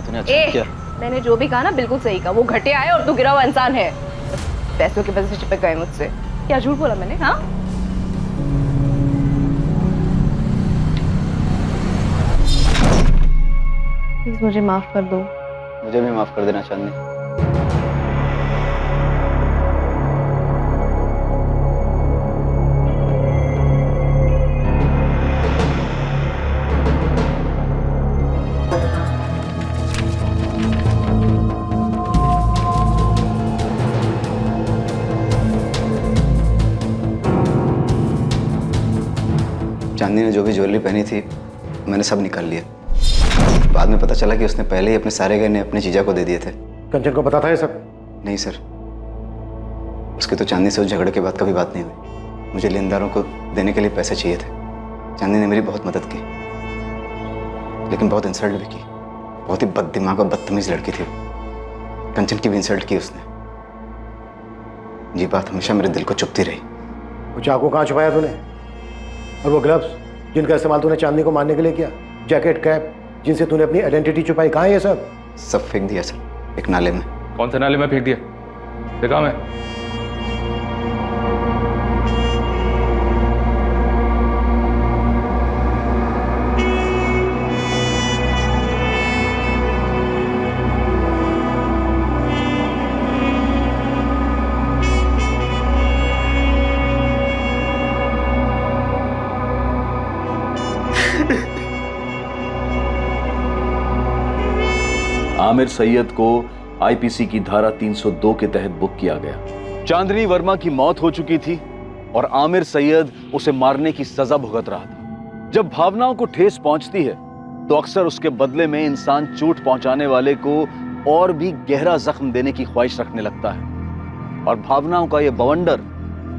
तूने अच्छा किया।
मैंने जो भी कहा ना बिल्कुल सही कहा। वो घटिया है और तू गिरा हुआ इंसान है। पैसों के वजह से चिपक गए मुझसे। क्या झूठ बोला मैंने? हाँ, प्लीज मुझे माफ कर दो।
मुझे भी माफ कर देना चांदनी। चांदनी ने जो भी ज्वेलरी पहनी थी मैंने सब निकाल लिया। बाद में पता चला कि उसने पहले ही अपने सारे गहने अपने जीजा को दे दिए थे।
कंचन को पता था ये सब?
नहीं सर, उसकी तो चांदनी से उस झगड़े के बाद कभी बात नहीं हुई। मुझे लेनदारों को देने के लिए पैसे चाहिए थे। चांदनी ने मेरी बहुत मदद की, लेकिन बहुत इंसल्ट भी की। बहुत ही बददिमाग और बदतमीज लड़की थी। कंचन की भी इंसल्ट की उसने। ये बात हमेशा मेरे दिल को चुभती रही।
वो चाकू कहाँ छुपाया तूने? और वो ग्लव्स जिनका इस्तेमाल तूने चांदनी को मारने के लिए किया, जैकेट कैप जिनसे तूने अपनी आइडेंटिटी छुपाई, कहाँ है ये सब?
सब फेंक दिया सर, एक नाले में।
कौन से नाले में फेंक दिया? देखा मैं।
आमिर सैयद को आईपीसी की धारा 302 के तहत बुक किया गया। चांदनी वर्मा की मौत हो चुकी थी और आमिर सैयद उसे मारने की सजा भुगत रहा था। जब भावनाओं को ठेस पहुंचती है तो अक्सर उसके बदले में इंसान चोट पहुंचाने वाले को और भी गहरा जख्म देने की ख्वाहिश रखने लगता है और भावनाओं का यह बवंडर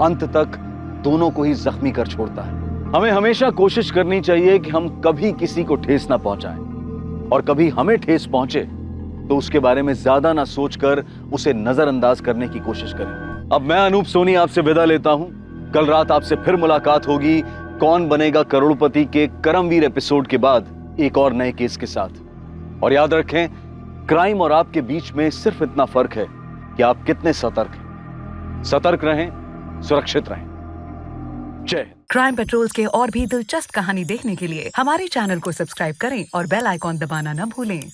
अंत तक दोनों को ही जख्मी कर छोड़ता है। हमें हमेशा कोशिश करनी चाहिए कि हम कभी किसी को ठेस ना पहुंचाएं और कभी हमें ठेस पहुंचे तो उसके बारे में ज्यादा ना सोचकर उसे नजरअंदाज करने की कोशिश करें। अब मैं अनूप सोनी आपसे विदा लेता हूं। कल रात आपसे फिर मुलाकात होगी कौन बनेगा करोड़पति के करमवीर एपिसोड के बाद एक और नए केस के साथ। और याद रखें, क्राइम और आपके बीच में सिर्फ इतना फर्क है कि आप कितने सतर्क हैं। सतर्क रहें, सुरक्षित रहें। जय।
क्राइम पेट्रोल्स के और भी दिलचस्प कहानी देखने के लिए हमारे चैनल को सब्सक्राइब करें और बेल आइकॉन दबाना न भूलें।